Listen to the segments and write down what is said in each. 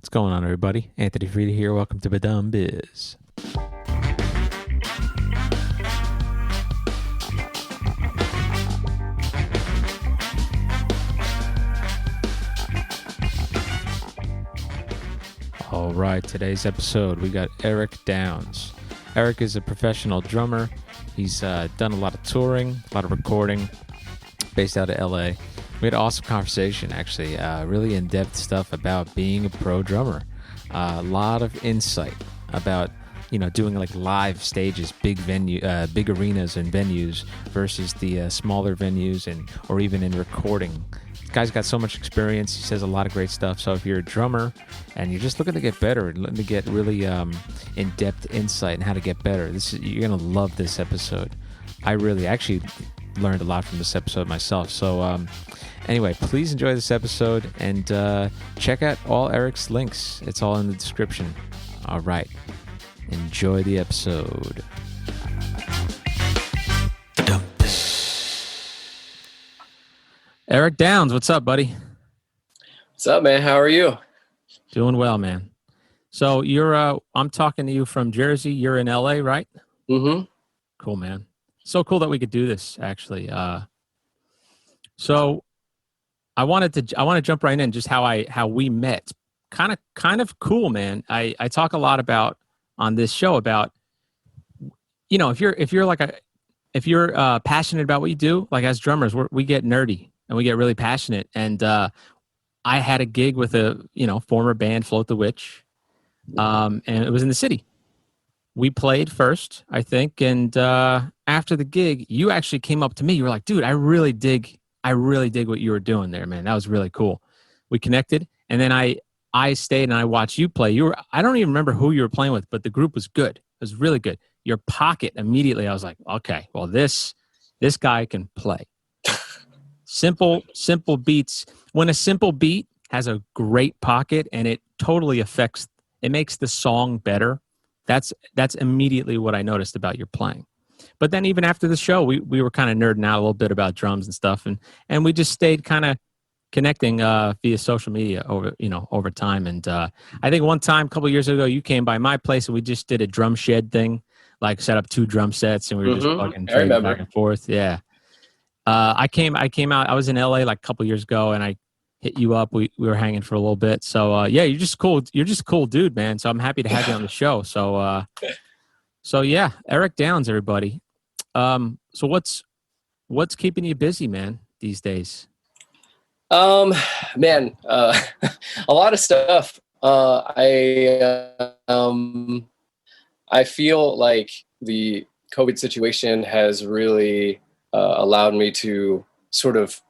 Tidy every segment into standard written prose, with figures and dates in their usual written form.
What's going on, everybody? Anthony Frieda here. Welcome to badumbizz. All right, today's episode, we got Eric Downs. Eric is a professional drummer. He's done a lot of touring, a lot of recording, based out of LA. We had an awesome conversation, actually, really in-depth stuff about being a pro drummer. A lot of insight about, doing like live stages, big arenas and venues versus the smaller venues or even in recording. This guy's got so much experience. He says a lot of great stuff. So if you're a drummer and you're just looking to get better and looking to get really in-depth insight on how to get better, you're gonna love this episode. I really actually learned a lot from this episode myself. So anyway, please enjoy this episode and check out all Eric's links. It's all in the description. All right. Enjoy the episode. Eric Downs, what's up, buddy? What's up, man? How are you? Doing well, man. So I'm talking to you from Jersey. You're in LA, right? Mm-hmm. Cool, man. So cool that we could do this, actually. So I want to jump right in just how we met. Kind of cool, man. I talk a lot about on this show about, if you're passionate about what you do, like as drummers, we get nerdy and we get really passionate. And I had a gig with a former band, Float the Witch, and it was in the city. We played first, I think, and after the gig, you actually came up to me. You were like, "Dude, I really dig what you were doing there, man. That was really cool." We connected, and then I stayed and I watched you play. I don't even remember who you were playing with, but the group was good. It was really good. Your pocket, immediately, I was like, "Okay, well this guy can play." Simple beats. When a simple beat has a great pocket and it totally it makes the song better. That's immediately what I noticed about your playing. But then even after the show, we were kind of nerding out a little bit about drums and stuff, and we just stayed kind of connecting via social media over time. And I think one time, a couple of years ago, you came by my place and we just did a drum shed thing, like set up 2 drum sets and we were just fucking trading back and forth. Yeah. I came out. I was in LA like a couple of years ago, and I hit you up. We were hanging for a little bit. So yeah, you're just cool. You're just a cool dude, man. So I'm happy to have you on the show. So yeah, Eric Downs, everybody. So what's keeping you busy, man, these days? Man, a lot of stuff. I feel like the COVID situation has really allowed me to sort of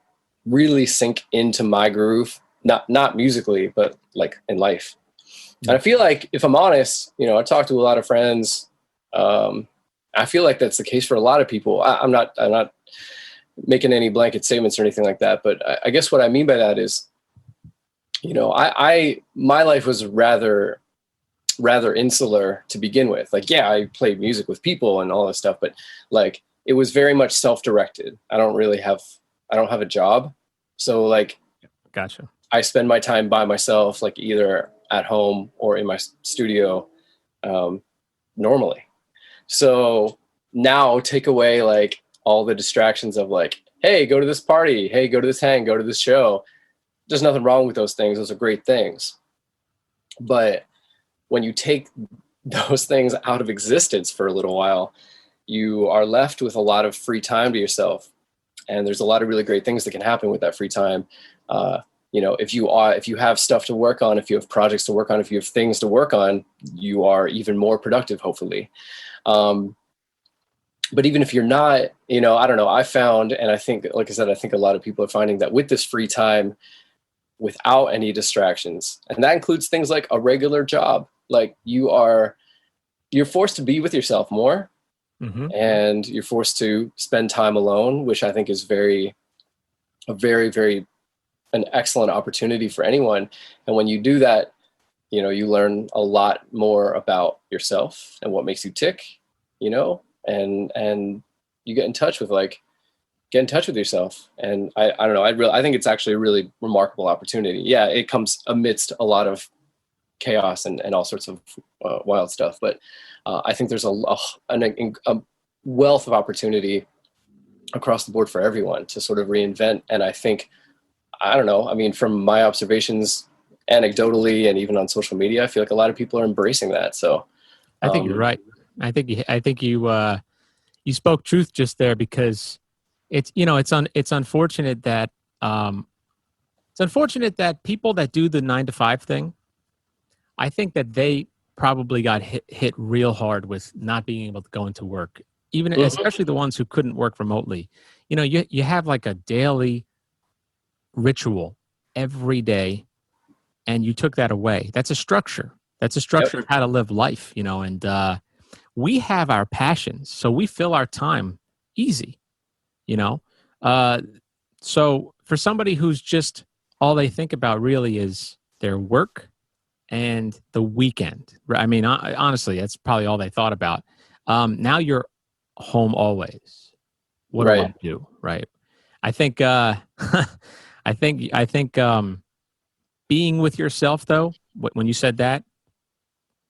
really sink into my groove, not musically, but like in life. And I feel like, if I'm honest, I talk to a lot of friends. I feel like that's the case for a lot of people. I'm not making any blanket statements or anything like that, but I guess what I mean by that is, my life was rather insular to begin with. Like, yeah, I played music with people and all this stuff, but like it was very much self-directed. I don't have a job. So like, Gotcha. I spend my time by myself, like either at home or in my studio, normally. So now take away like all the distractions of like, hey, go to this party. Hey, go to this hang, go to this show. There's nothing wrong with those things. Those are great things. But when you take those things out of existence for a little while, you are left with a lot of free time to yourself. And there's a lot of really great things that can happen with that free time. If you have stuff to work on, if you have projects to work on, if you have things to work on, you are even more productive, hopefully. But even if you're not, I don't know, I found, and I think, like I said, I think a lot of people are finding that with this free time, without any distractions, and that includes things like a regular job, like you're forced to be with yourself more. Mm-hmm. And you're forced to spend time alone, which I think is a very, very an excellent opportunity for anyone. And when you do that, you learn a lot more about yourself and what makes you tick, and you get in touch with yourself. And I don't know, I think it's actually a really remarkable opportunity. Yeah, it comes amidst a lot of chaos and all sorts of wild stuff. But I think there's a wealth of opportunity across the board for everyone to sort of reinvent. And I think, I don't know, I mean, from my observations anecdotally and even on social media, I feel like a lot of people are embracing that. So I think you're right. I think you spoke truth just there, because it's, you know, it's unfortunate that people that do the 9 to 5 thing, I think that they probably got hit real hard with not being able to go into work, even especially the ones who couldn't work remotely. You know, you have like a daily ritual every day, and you took that away. That's a structure. That's a structure of how to live life, you know, and we have our passions, so we fill our time easy, you know. So for somebody who's just, all they think about really is their work and the weekend. I mean, honestly, that's probably all they thought about. Now you're home always. What do I do? Right. I think, I think, being with yourself though, when you said that,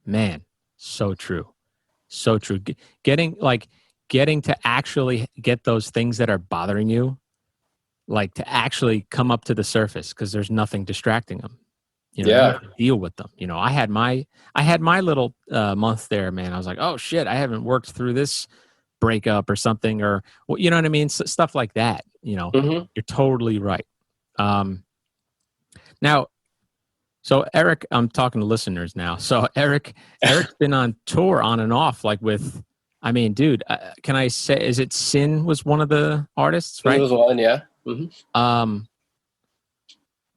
man, so true. So true. Getting to actually get those things that are bothering you, like to actually come up to the surface, because there's nothing distracting them. You know, you have to deal with them. You know, I had my little month there, man. I was like, oh shit, I haven't worked through this breakup or something, or you know what I mean? Stuff like that. You know, you're totally right. Now, so Eric, I'm talking to listeners now. So Eric's been on tour on and off, like with, I mean, dude, can I say, is it Sin was one of the artists, right? It was one, yeah.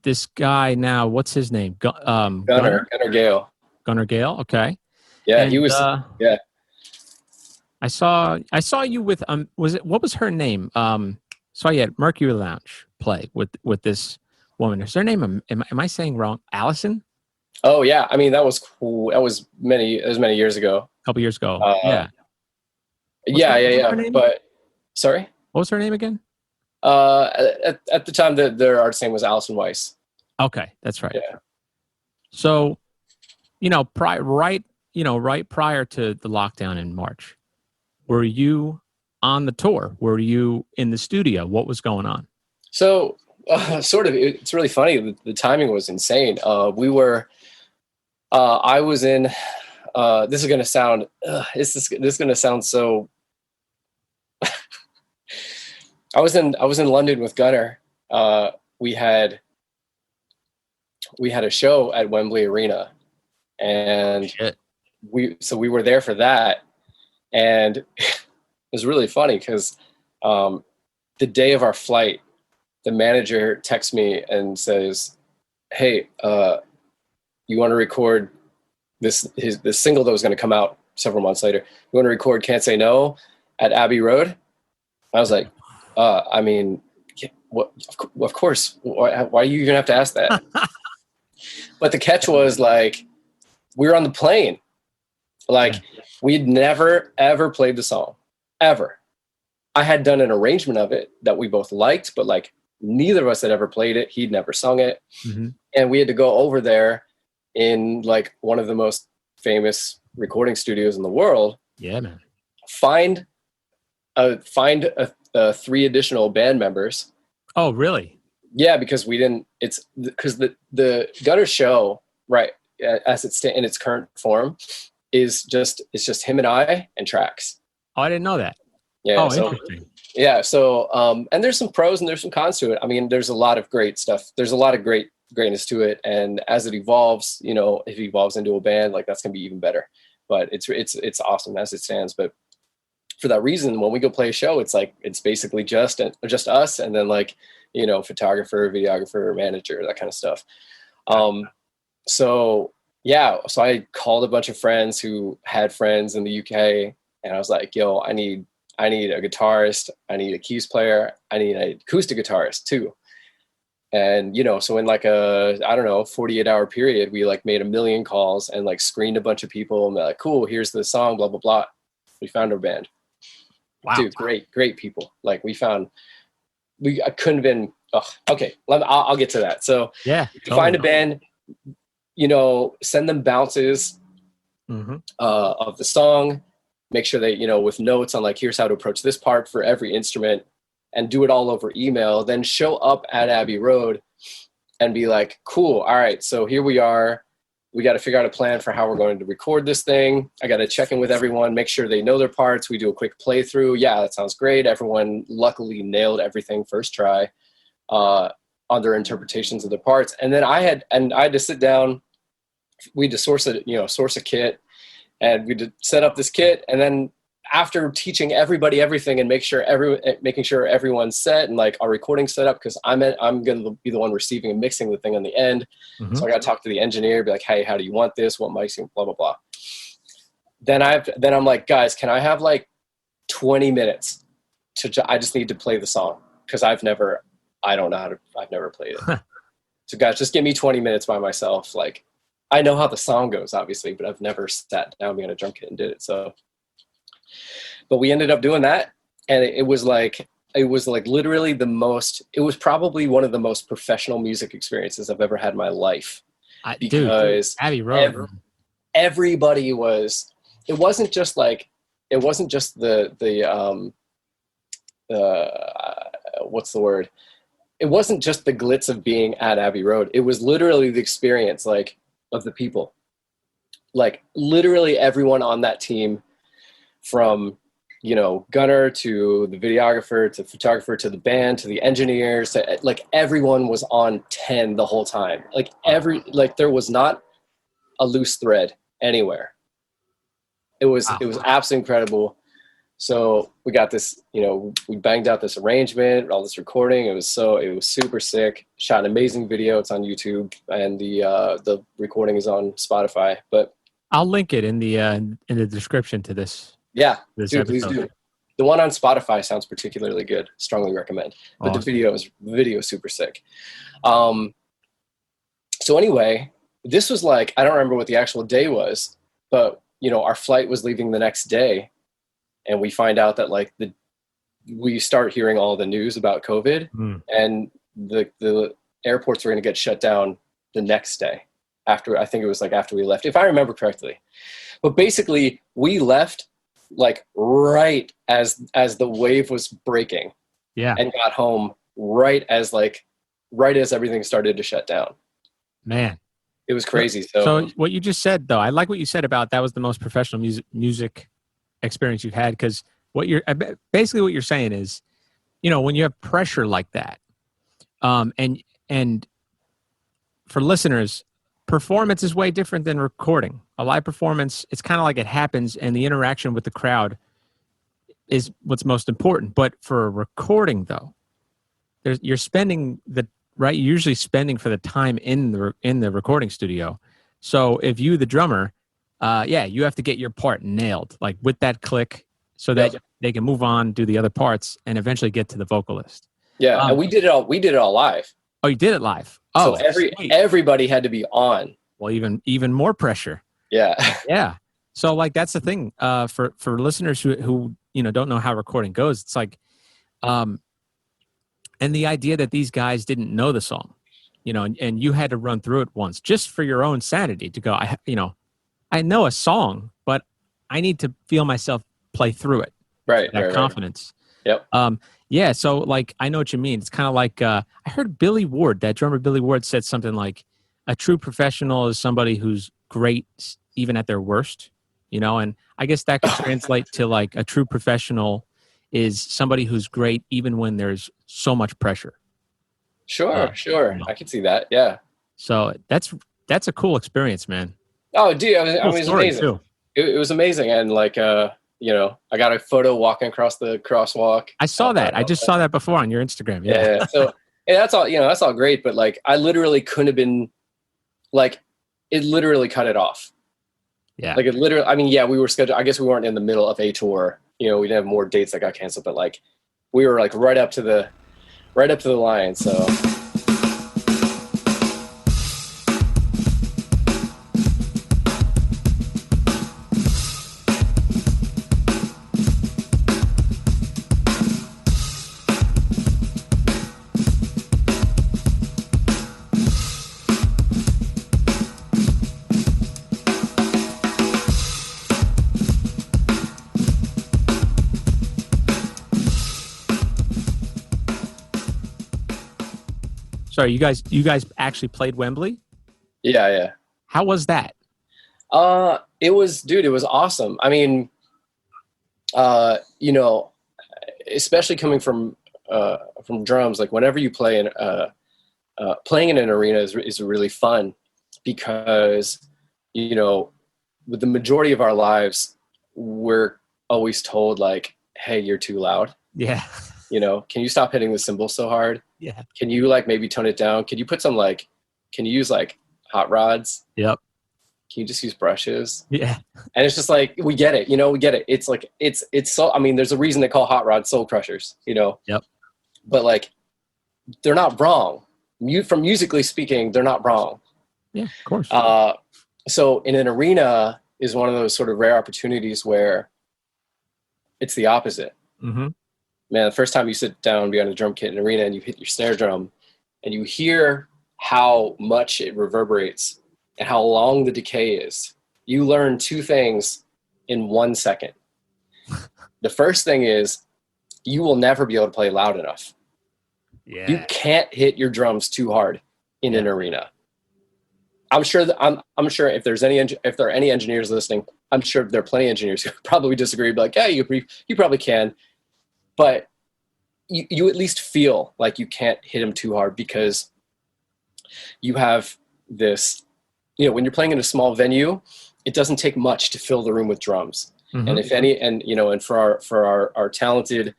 This guy now, what's his name? Gunnar Gehl. Gunnar Gehl, okay. Yeah, and, he was. Yeah, I saw you with what was her name? Saw you at Mercury Lounge play with this woman. Is her name? Am I saying wrong? Allison? Oh yeah, I mean that was cool. That was many years ago. A couple years ago. Yeah. Yeah. But sorry, what was her name again? At the time, their artist name was Allison Weiss. Okay, that's right. Yeah. So, you know, right prior to the lockdown in March, were you on the tour? Were you in the studio? What was going on? So, sort of. It's really funny. The timing was insane. We were. I was in. This is going to sound. This is going to sound so. I was in London with Gunnar. We had a show at Wembley Arena, and we were there for that, and it was really funny because the day of our flight, the manager texts me and says, "Hey, you want to record this single that was going to come out several months later? You want to record Can't Say No at Abbey Road?" I was like, I mean, what? Of course. Why are you gonna have to ask that? But the catch was, like, we were on the plane. Like, we'd never ever played the song, ever. I had done an arrangement of it that we both liked, but like neither of us had ever played it. He'd never sung it, and we had to go over there in like one of the most famous recording studios in the world. Yeah, man. Find 3 additional band members. Oh, really? Yeah, because we didn't. It's because the Gunnar show, right, as it's in its current form, it's just him and I and tracks. Oh, I didn't know that. Yeah. Oh, interesting. Yeah. So, and there's some pros and there's some cons to it. I mean, there's a lot of great stuff. There's a lot of greatness to it, and as it evolves, you know, if it evolves into a band, like that's gonna be even better. But it's awesome as it stands. But for that reason, when we go play a show, it's like it's basically just us, and then like, you know, photographer, videographer, manager, that kind of stuff. So I called a bunch of friends who had friends in the UK, and I was like, yo, I need a guitarist, I need a keys player, I need an acoustic guitarist too. And, you know, so in like a, I don't know, 48-hour period, we like made 1 million calls and like screened a bunch of people, and they're like, cool, here's the song, blah, blah, blah. We found our band. Wow. Dude, great people. Like I couldn't have been, okay, I'll get to that. So yeah, to find a band, send them bounces of the song, make sure they, with notes on like, here's how to approach this part for every instrument, and do it all over email. Then show up at Abbey Road and be like, cool. All right. So here we are. We got to figure out a plan for how we're going to record this thing. I got to check in with everyone, make sure they know their parts. We do a quick playthrough. Yeah, that sounds great. Everyone luckily nailed everything first try on their interpretations of the parts. And then I had to sit down. We had to source a kit, and we did set up this kit. And then after teaching everybody everything and making sure everyone's set and like our recording set up, because I'm going to be the one receiving and mixing the thing on the end. So I got to talk to the engineer, be like, hey, how do you want this? What mics? Blah, blah, blah. Then I'm like, guys, can I have like 20 minutes I just need to play the song, because I've never played it. So guys, just give me 20 minutes by myself. Like, I know how the song goes, obviously, but I've never sat down behind a drum kit and did it. So, but we ended up doing that, and it was literally it was probably one of the most professional music experiences I've ever had in my life. Because Abbey Road, everybody was. It wasn't just the what's the word? It wasn't just the glitz of being at Abbey Road. It was literally the experience, like, of the people. Like, literally everyone on that team, from gunner to the videographer to photographer to the band to the engineers, like everyone was on 10 the whole time. Like there was not a loose thread anywhere. It was absolutely incredible. So we got this, we banged out this arrangement, all this recording. It was super sick. Shot an amazing video. It's on YouTube, and the recording is on Spotify. But I'll link it in the description to this. Yeah, dude, please do. The one on Spotify sounds particularly good. Strongly recommend. But awesome. The video is super sick. So anyway, this was like, I don't remember what the actual day was, but our flight was leaving the next day, and we find out that like we start hearing all the news about COVID, and the airports were going to get shut down the next day after we left, if I remember correctly. But basically, we left like right as the wave was breaking, and got home right as everything started to shut down. Man, it was crazy. So what you just said, though, I like what you said about that was the most professional music experience you've had, because what you're saying is, when you have pressure like that, and for listeners, performance is way different than recording. A live performance, it's kind of like it happens, and the interaction with the crowd is what's most important. But for a recording, though, you're spending you're usually spending for the time in the recording studio. So if you, the drummer, you have to get your part nailed, like with that click, so that they can move on, do the other parts, and eventually get to the vocalist. Yeah, and we did it all live. Oh, you did it live. Oh, so everybody had to be on. Well, even more pressure. Yeah. Yeah. So like that's the thing for listeners who don't know how recording goes. It's like, and the idea that these guys didn't know the song, and you had to run through it once just for your own sanity to go. I know a song, but I need to feel myself play through it. Right. That confidence. Right. Yep. Yeah. So like I know what you mean. It's kind of like I heard Billy Ward, that drummer Billy Ward, said something like, a true professional is somebody who's great even at their worst, and I guess that could translate to like a true professional is somebody who's great even when there's so much pressure. Sure. I can see that. Yeah. So that's a cool experience, man. Oh, dude, it was amazing. It was amazing. And like, I got a photo walking across the crosswalk. I saw that. I just saw that before on your Instagram. Yeah. So that's all great. But like, I literally couldn't have been like, it literally cut it off. Yeah. Like it literally, we were scheduled. I guess we weren't in the middle of a tour. We didn't have more dates that got canceled, but like we were like right up to the line. So. Sorry, you guys actually played Wembley? Yeah, yeah. How was that? It was awesome. I mean, you know, especially coming from drums, like whenever you play in playing in an arena is really fun because, you know, with the majority of our lives, we're always told like, hey, you're too loud. Yeah. You know, can you stop hitting the cymbal so hard? Yeah. Can you like maybe tone it down? Can you put some like, can you use like hot rods? Yep. Can you just use brushes? Yeah. And it's just like, we get it, you know, we get it. It's like, it's so, I mean, there's a reason they call hot rods soul crushers, you know? Yep. But like, they're not wrong. From musically speaking, they're not wrong. Yeah, of course. So in an arena is one of those sort of rare opportunities where it's the opposite. Mm-hmm. Man, the first time you sit down behind a drum kit in an arena and you hit your snare drum and you hear how much it reverberates and how long the decay is, you learn two things in 1 second. The first thing is you will never be able to play loud enough. Yeah. You can't hit your drums too hard in an arena. I'm sure that I'm sure if there are any engineers listening, I'm sure there are plenty of engineers who probably disagree, but like, yeah, you probably can, but you at least feel like you can't hit them too hard because you have this, you know, when you're playing in a small venue, it doesn't take much to fill the room with drums. Mm-hmm. And if any, and you know, and for our talented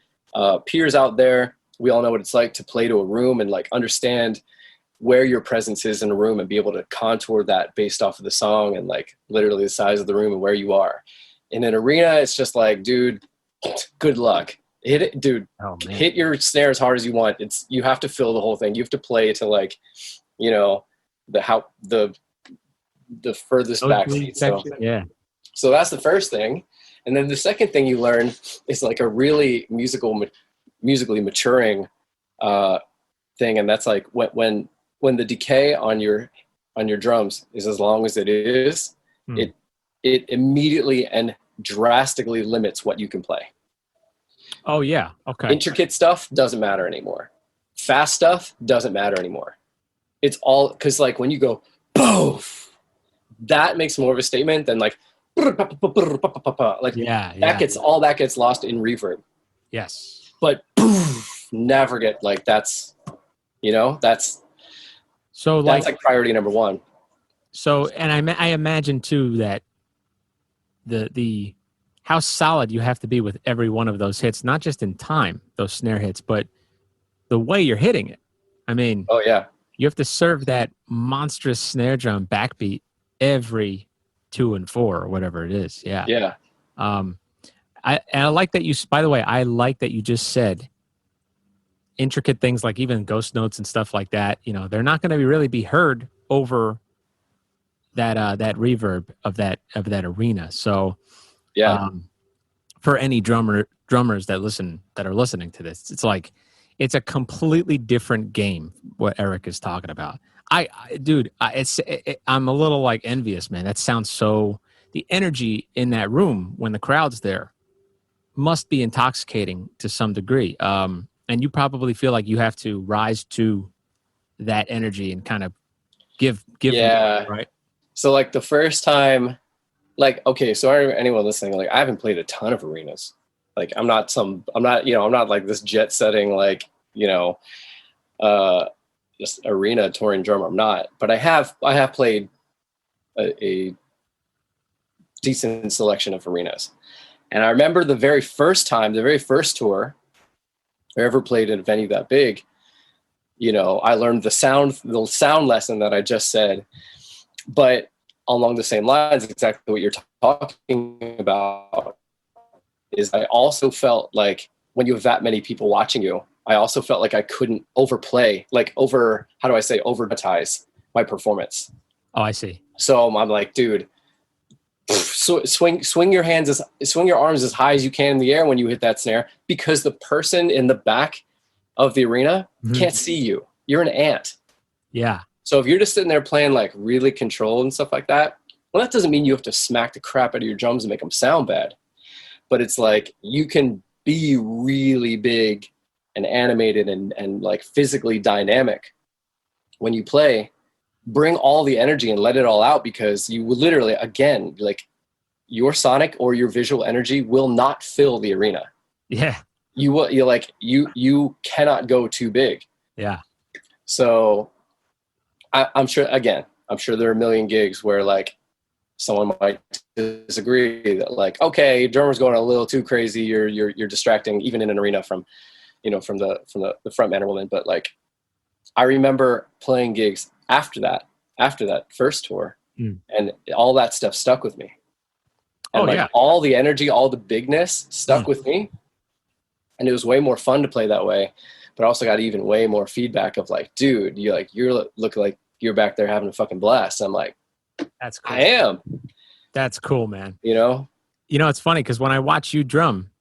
peers out there, we all know what it's like to play to a room and like understand where your presence is in a room and be able to contour that based off of the song and like literally the size of the room and where you are. In an arena, it's just like, dude, good luck. Hit it, dude. Oh, hit your snare as hard as you want. You have to fill the whole thing. You have to play to like, you know, the furthest back seat. So, yeah. So that's the first thing. And then the second thing you learn is like a really musically maturing thing. And that's like when the decay on your drums is as long as it is, it immediately and drastically limits what you can play. Oh yeah. Okay. Intricate stuff doesn't matter anymore. Fast stuff doesn't matter anymore. It's all because like when you go boof, that makes more of a statement than like like that gets lost in reverb. Yes. But poof, never get like that's, you know, that's like priority number one. So, and I imagine too that the how solid you have to be with every one of those hits, not just in time, those snare hits, but the way you're hitting it. I mean, oh yeah, you have to serve that monstrous snare drum backbeat every 2 and 4 or whatever it is. Yeah. Yeah. I like that by the way, I like that you just said intricate things like even ghost notes and stuff like that, you know, they're not going to really be heard over that reverb of that arena. So yeah, for any drumers that are listening to this, it's like it's a completely different game what Eric is talking about. I'm a little like envious, man. That sounds so, the energy in that room when the crowd's there must be intoxicating to some degree. And you probably feel like you have to rise to that energy and kind of give yeah, them, right? So like the first time, like, okay, so anyone listening, like I haven't played a ton of arenas. Like I'm not like this jet setting, like, you know, just arena touring drummer. I'm not, but I have played a decent selection of arenas. And I remember the very first tour I ever played in a venue that big, you know, I learned the sound lesson that I just said, but along the same lines, exactly what you're talking about is I also felt like when you have that many people watching you, I also felt like I couldn't overplay, like over-dramatize my performance. Oh, I see. So I'm like, dude, swing your arms as high as you can in the air when you hit that snare, because the person in the back of the arena can't see you. You're an ant. Yeah. So if you're just sitting there playing like really controlled and stuff like that, well, that doesn't mean you have to smack the crap out of your drums and make them sound bad. But it's like you can be really big and animated and like physically dynamic when you play, bring all the energy and let it all out, because you will literally, again, like your sonic or your visual energy will not fill the arena. Yeah. You cannot go too big. Yeah. So I'm sure there are a million gigs where like someone might disagree that like, okay, drummer's going a little too crazy. You're distracting even in an arena from the front man or woman. But like, I remember playing gigs after that first tour, and all that stuff stuck with me. And all the energy, all the bigness stuck with me. And it was way more fun to play that way. But I also got even way more feedback of like, dude, you're looking like you're back there having a fucking blast. I'm like, that's cool. I am. That's cool, man. It's funny because when I watch you drum,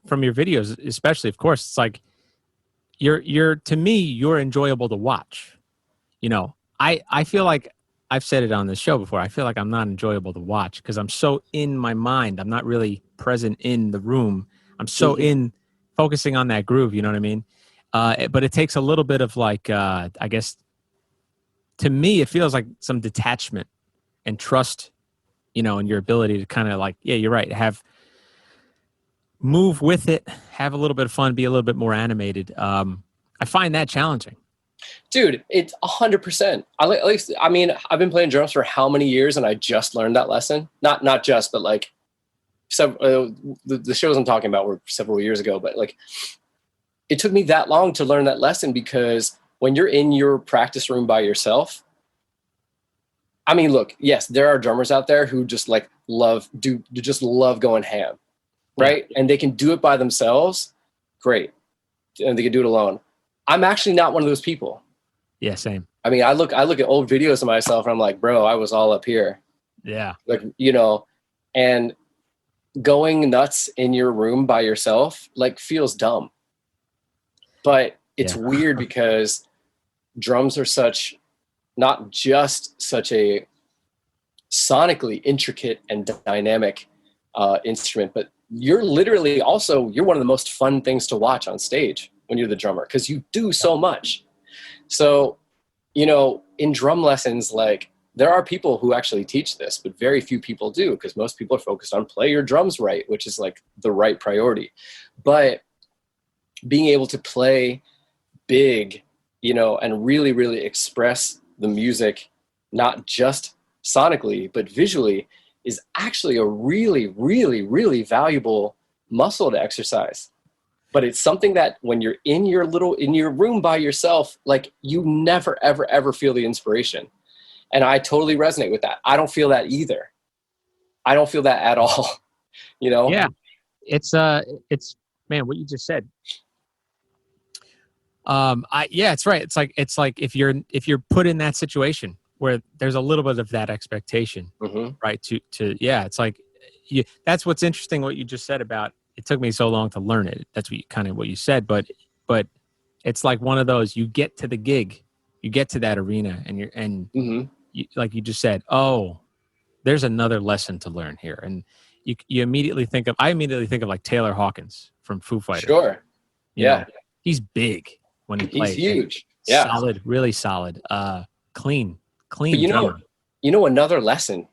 from your videos, especially, of course, it's like to me, you're enjoyable to watch. I feel like I've said it on this show before. I feel like I'm not enjoyable to watch because I'm so in my mind. I'm not really present in the room. I'm so in focusing on that groove. You know what I mean? But it takes a little bit of like, I guess, to me, it feels like some detachment and trust, in your ability to kind of like, yeah, you're right. Move with it, have a little bit of fun, be a little bit more animated. I find that challenging. Dude, it's 100%. I've been playing drums for how many years, and I just learned that lesson. Not just, but like, the shows I'm talking about were several years ago. But like, it took me that long to learn that lesson, because when you're in your practice room by yourself, I mean, look, yes, there are drummers out there who just like love going ham, right? Yeah. And they can do it by themselves, great, and they can do it alone. I'm actually not one of those people. Yeah, same. I mean, I look at old videos of myself and I'm like, bro, I was all up here. Yeah. Like, and going nuts in your room by yourself, like, feels dumb. But it's weird because drums are not just such a sonically intricate and dynamic instrument, but you're one of the most fun things to watch on stage when you're the drummer, because you do so much. So, in drum lessons, like, there are people who actually teach this, but very few people do, because most people are focused on play your drums right, which is like the right priority. But being able to play big, and really, really express the music, not just sonically, but visually, is actually a really, really, really valuable muscle to exercise. But it's something that when you're in your room by yourself, like, you never, ever, ever feel the inspiration. And I totally resonate with that. I don't feel that either. I don't feel that at all. Yeah. It's man, what you just said. It's right. It's like if you're put in that situation where there's a little bit of that expectation, right? It's like, that's what's interesting. What you just said about, it took me so long to learn it. That's what you said, but it's like one of those, you get to the gig, you get to that arena, and you, like you just said, oh, there's another lesson to learn here. And I immediately think of like Taylor Hawkins from Foo Fighters. Sure. Yeah. He's big when he plays. He's huge. Yeah. Solid, really solid. Clean but drummer. Another lesson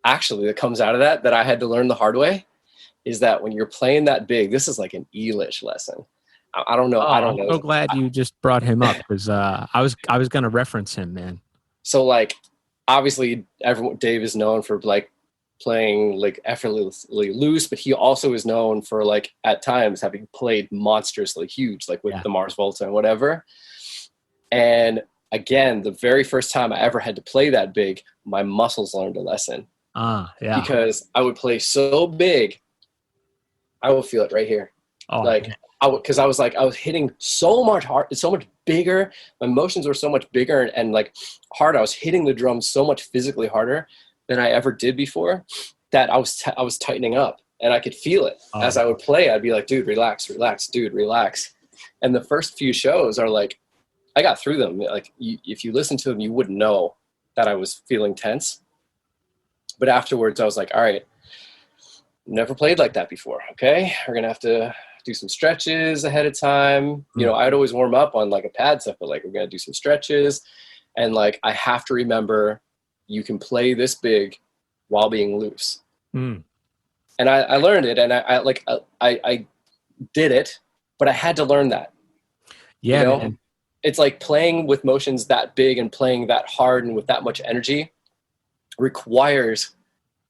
actually that comes out of that I had to learn the hard way is that when you're playing that big, this is like an Elish lesson. I don't know. I'm so glad you just brought him up, because I was going to reference him, man. So like, obviously Dave is known for like playing like effortlessly loose, but he also is known for like at times having played monstrously huge, like with the Mars Volta and whatever. And again, the very first time I ever had to play that big, my muscles learned a lesson. Because I would play so big, I would feel it right here. Because I was hitting so much hard, it's so much bigger. My motions were so much bigger and like hard. I was hitting the drums so much physically harder than I ever did before, that I was tightening up, and I could feel it as I would play. I'd be like, dude, relax, dude, relax. And the first few shows are like, I got through them. Like, if you listen to them, you wouldn't know that I was feeling tense. But afterwards, I was like, all right, never played like that before. Okay, we're gonna have to do some stretches ahead of time. I'd always warm up on like a pad stuff, but like, we're gonna do some stretches. And like, I have to remember you can play this big while being loose. Mm. And I learned it, and I did it, but I had to learn that. Yeah, you know, man. it's like playing with motions that big and playing that hard and with that much energy requires,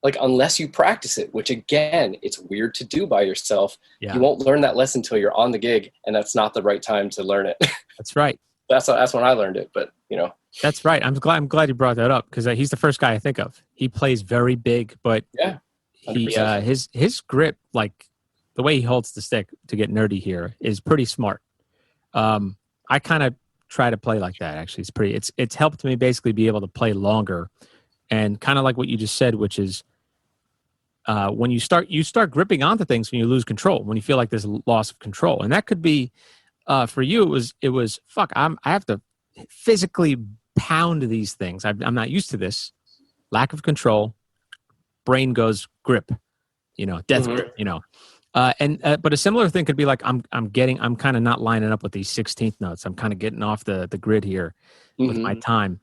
like, unless you practice it, which again, it's weird to do by yourself. Yeah. You won't learn that lesson until you're on the gig, and that's not the right time to learn it. That's right. That's when I learned it, but That's right. I'm glad you brought that up, because he's the first guy I think of. He plays very big, but yeah, he 100%. his grip, like the way he holds the stick, to get nerdy here, is pretty smart. I kind of try to play like that. Actually, it's helped me basically be able to play longer, and kind of like what you just said, which is when you start gripping onto things when you lose control, when you feel like there's a loss of control, and that could be for you. It was fuck. I have to physically pound these things. I'm not used to this. Lack of control. Brain goes grip. Death grip. But a similar thing could be like I'm kind of not lining up with these 16th notes. I'm kind of getting off the grid here with my time.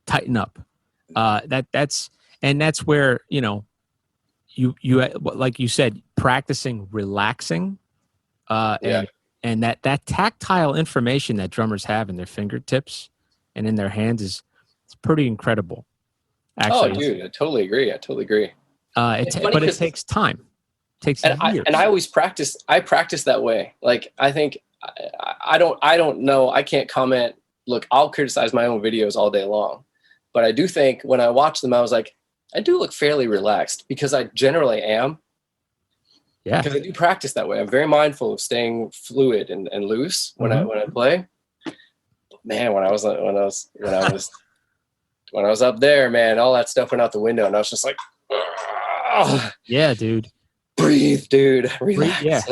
Tighten up. That's where you like you said, practicing relaxing, and that tactile information that drummers have in their fingertips and in their hands is pretty incredible. Actually, dude, I totally agree. But it takes time. Takes years. And I always practice. I practice that way. Like, I think I don't know. I can't comment. Look, I'll criticize my own videos all day long, but I do think when I watch them, I was like, I do look fairly relaxed, because I generally am. Yeah. Because I do practice that way. I'm very mindful of staying fluid and loose when I play. But man, when I was up there, man, all that stuff went out the window, and I was just like, oh, yeah, dude. Breathe, dude. Relax. Yeah,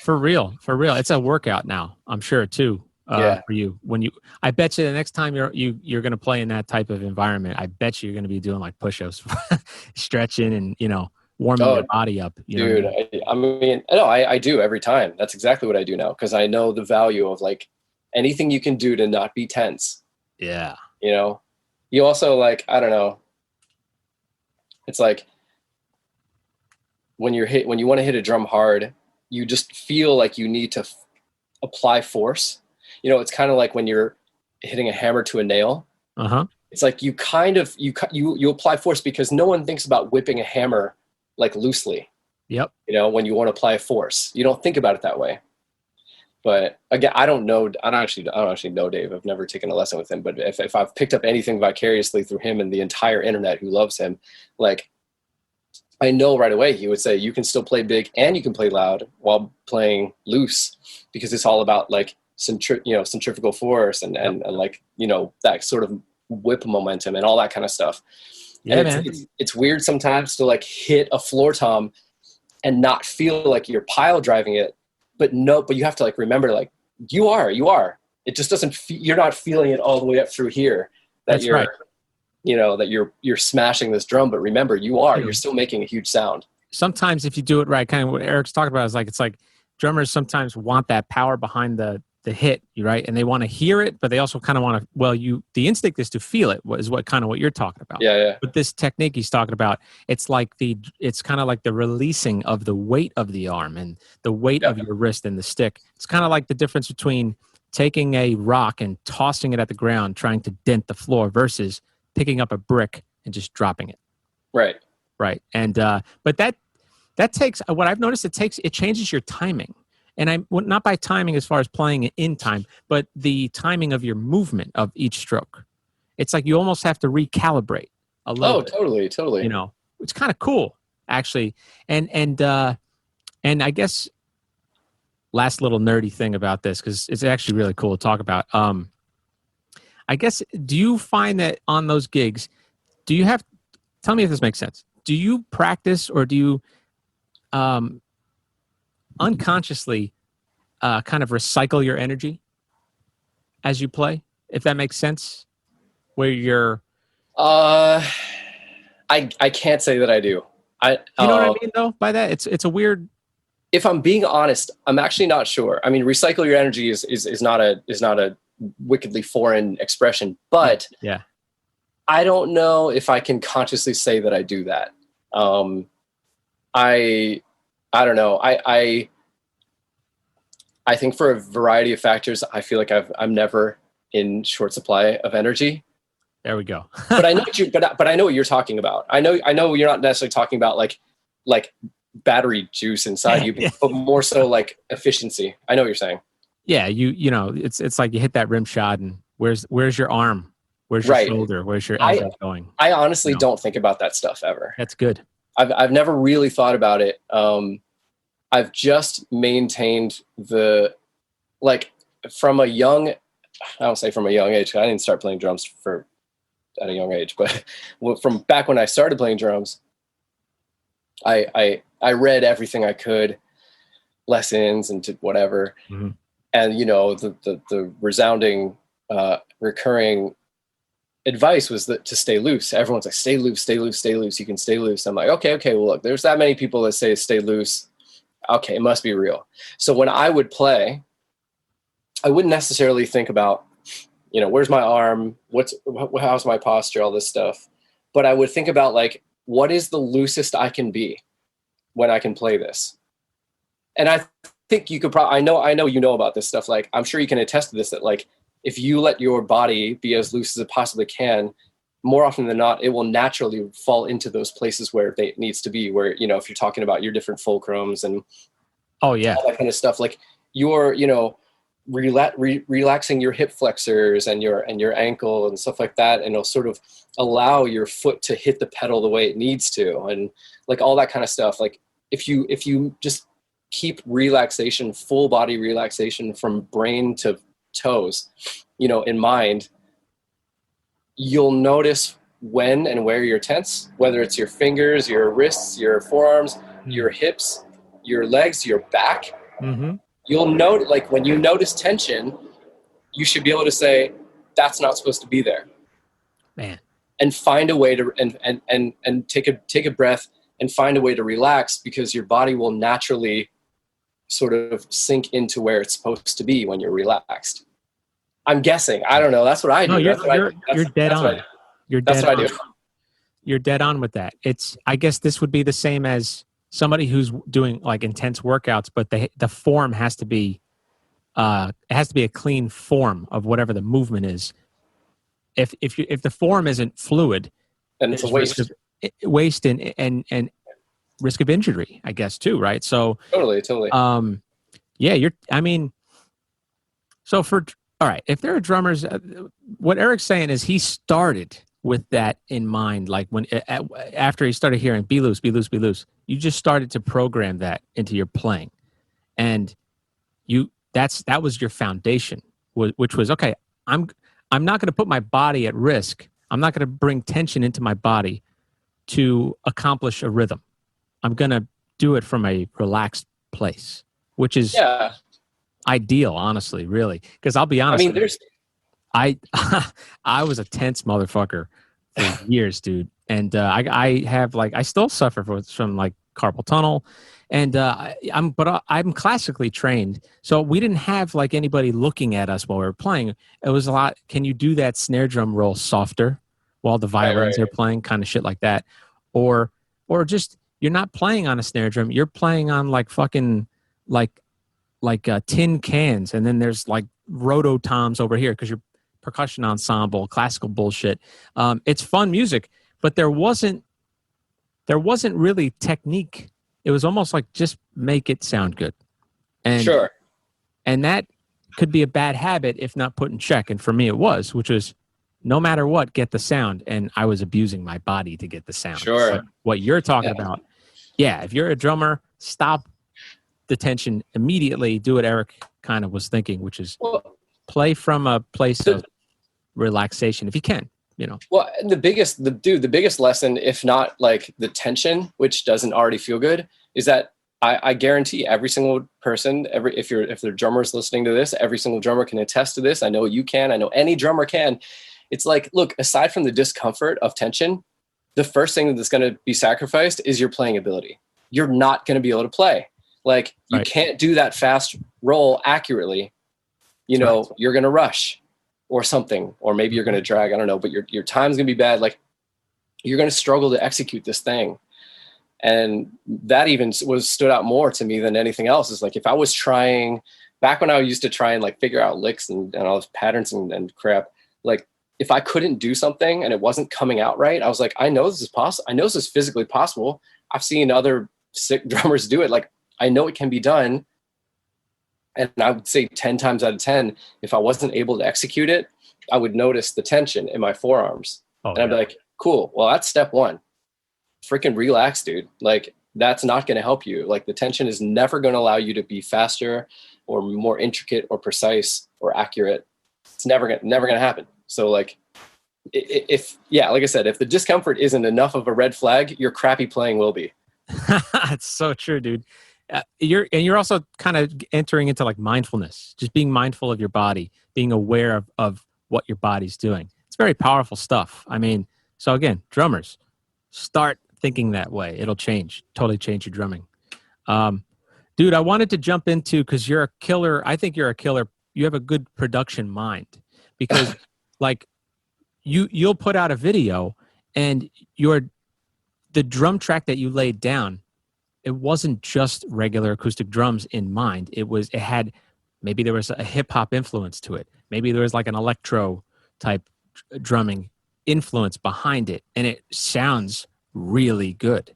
for real. It's a workout now, I'm sure too. For you, I bet you the next time you're going to play in that type of environment, I bet you're going to be doing like push-ups, stretching, and warming your body up. Dude, I do every time. That's exactly what I do now, because I know the value of like anything you can do to not be tense. Yeah. You also, like, I don't know. It's like when you want to hit a drum hard, you just feel like you need to apply force. It's kind of like when you're hitting a hammer to a nail. It's like you apply force, because no one thinks about whipping a hammer like loosely. Yep. When you want to apply force, you don't think about it that way. But again, I don't actually know Dave. I've never taken a lesson with him, but if I've picked up anything vicariously through him and the entire internet who loves him, like, I know right away he would say you can still play big and you can play loud while playing loose, because it's all about like centrifugal force and like, that sort of whip momentum and all that kind of stuff. Yeah, and man. It's weird sometimes to like hit a floor tom and not feel like you're pile driving it, but you have to like remember, like, you are. It just doesn't. You're not feeling it all the way up through here. That's right. That you're smashing this drum, but remember, you're still making a huge sound. Sometimes if you do it right, kind of what Eric's talking about, is like, it's like drummers sometimes want that power behind the hit, right? And they want to hear it, but they also kind of want to, the instinct is to feel it, is what you're talking about. Yeah. But this technique he's talking about, it's kind of like the releasing of the weight of the arm and the weight of your wrist and the stick. It's kind of like the difference between taking a rock and tossing it at the ground, trying to dent the floor, versus picking up a brick and just dropping it. Right. And but that takes, what I've noticed, it changes your timing. And not by timing as far as playing in time, but the timing of your movement of each stroke. It's like you almost have to recalibrate a little bit. Totally. It's kind of cool, actually. And I guess last little nerdy thing about this, because it's actually really cool to talk about. I guess, do you find that on those gigs, tell me if this makes sense. Do you practice, or do you unconsciously kind of recycle your energy as you play, if that makes sense? Where you're I can't say that I do. You know what I mean though by that? It's a weird. If I'm being honest, I'm actually not sure. I mean, recycle your energy is not a wickedly foreign expression, but yeah. I don't know if I can consciously say that I do that. I don't know. I think for a variety of factors, I feel like I'm never in short supply of energy. There we go. But I know but I know what you're talking about. I know you're not necessarily talking about like battery juice inside you, but more so like efficiency. I know what you're saying. Yeah, you know, it's like you hit that rim shot, and where's your arm? Where's your shoulder? Where's your elbow going? I honestly don't think about that stuff ever. That's good. I've never really thought about it. I've just maintained from a young, I don't say from a young age, 'cause I didn't start playing drums at a young age, but from back when I started playing drums, I read everything I could, lessons and whatever. Mm-hmm. And, the resounding, recurring advice was to stay loose. Everyone's like, stay loose, stay loose, stay loose. You can stay loose. I'm like, okay. Well, look, there's that many people that say stay loose. Okay. It must be real. So when I would play, I wouldn't necessarily think about, where's my arm? How's my posture? All this stuff. But I would think about like, what is the loosest I can be when I can play this? And I think you could probably, I know you know about this stuff. Like, I'm sure you can attest to this, that like, if you let your body be as loose as it possibly can, more often than not, it will naturally fall into those places where it needs to be, where, if you're talking about your different fulcrums and all that kind of stuff, like you're, relaxing your hip flexors and your ankle and stuff like that. And it'll sort of allow your foot to hit the pedal the way it needs to. And like all that kind of stuff. Like if you just keep relaxation, full body relaxation from brain to toes, in mind, you'll notice when and where you're tense, whether it's your fingers, your wrists, your forearms, your hips, your legs, your back. Mm-hmm. You'll note, like when you notice tension, you should be able to say, that's not supposed to be there. Man. And find a way to, and take a breath and find a way to relax, because your body will naturally sort of sink into where it's supposed to be when you're relaxed. I'm guessing. I don't know. That's what I do. No, you're dead on. You're dead on. That's what I do. You're dead on with that. I guess this would be the same as somebody who's doing like intense workouts, but the form has to be, it has to be a clean form of whatever the movement is. If the form isn't fluid, then it's a waste. Waste and risk of injury, I guess, too, right? So totally. Yeah, all right, if there are drummers, what Eric's saying is he started with that in mind. Like after he started hearing "be loose, be loose, be loose," you just started to program that into your playing, and that was your foundation, which was okay. I'm not going to put my body at risk. I'm not going to bring tension into my body to accomplish a rhythm. I'm going to do it from a relaxed place, which is ideal, honestly, really. Because I'll be honest, I mean, I was a tense motherfucker for years, dude. And I still suffer from like carpal tunnel, and I'm classically trained, so we didn't have like anybody looking at us while we were playing. It was a lot. Can you do that snare drum roll softer while the violins are playing, kind of shit like that, or just you're not playing on a snare drum, you're playing on like fucking like tin cans, and then there's like rototoms over here because you're percussion ensemble, classical bullshit. It's fun music, but there wasn't really technique. It was almost like just make it sound good. And sure. And that could be a bad habit if not put in check. And for me it was, which was no matter what, get the sound. And I was abusing my body to get the sound. Sure. But what you're talking about, if you're a drummer, stop the tension immediately. Do what Eric kind of was thinking, which is play from a place of relaxation if you can. Well, the biggest lesson, if not like the tension, which doesn't already feel good, is that I guarantee every single person, if the drummer's listening to this, every single drummer can attest to this. I know you can. I know any drummer can. It's like, look, aside from the discomfort of tension, the first thing that's going to be sacrificed is your playing ability. You're not going to be able to play. Like you can't do that fast roll accurately. You're going to rush. or something, or maybe you're going to drag, I don't know, but your time's going to be bad. Like, you're going to struggle to execute this thing. And that even stood out more to me than anything else. Is like, if I was trying back when I used to try and like figure out licks and all those patterns and crap, like if I couldn't do something and it wasn't coming out right, I was like, I know this is possible. I know this is physically possible. I've seen other sick drummers do it. Like, I know it can be done. And I would say 10 times out of 10, if I wasn't able to execute it, I would notice the tension in my forearms. And I'd be like, cool, well, that's step one. Freaking relax, dude. Like, that's not going to help you. Like, the tension is never going to allow you to be faster or more intricate or precise or accurate. It's never going to happen. So like, if like I said, if the discomfort isn't enough of a red flag, your crappy playing will be. That's so true, dude. You're also kind of entering into like mindfulness, just being mindful of your body, being aware of what your body's doing. It's very powerful stuff. I mean, so again, drummers, start thinking that way. It'll totally change your drumming. Dude, I wanted to jump into, because you're a killer. I think you're a killer. You have a good production mind, because like you'll put out a video and the drum track that you laid down, it wasn't just regular acoustic drums in mind. It had, maybe there was a hip hop influence to it. Maybe there was like an electro type drumming influence behind it. And it sounds really good.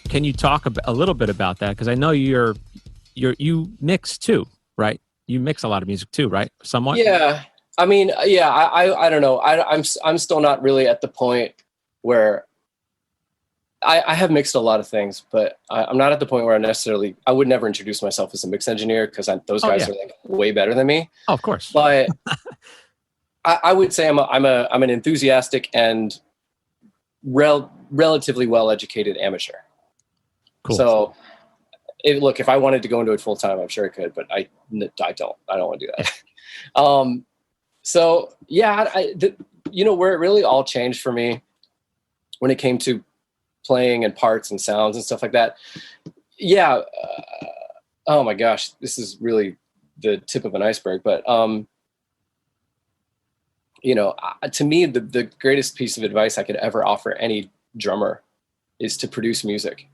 Can you talk a little bit about that? Because I know you mix too, right? You mix a lot of music too, right? Somewhat. Yeah, I mean, yeah, I don't know. I'm still not really at the point where I have mixed a lot of things, but I'm not at the point where I would never introduce myself as a mix engineer, because those guys are like way better than me. Oh, of course. But I would say I'm an enthusiastic and relatively well-educated amateur. Cool. So, look, if I wanted to go into it full time, I'm sure I could, but I don't want to do that. So yeah, where it really all changed for me when it came to playing and parts and sounds and stuff like that. Yeah. Oh my gosh, this is really the tip of an iceberg, but, to me, the greatest piece of advice I could ever offer any drummer is to produce music.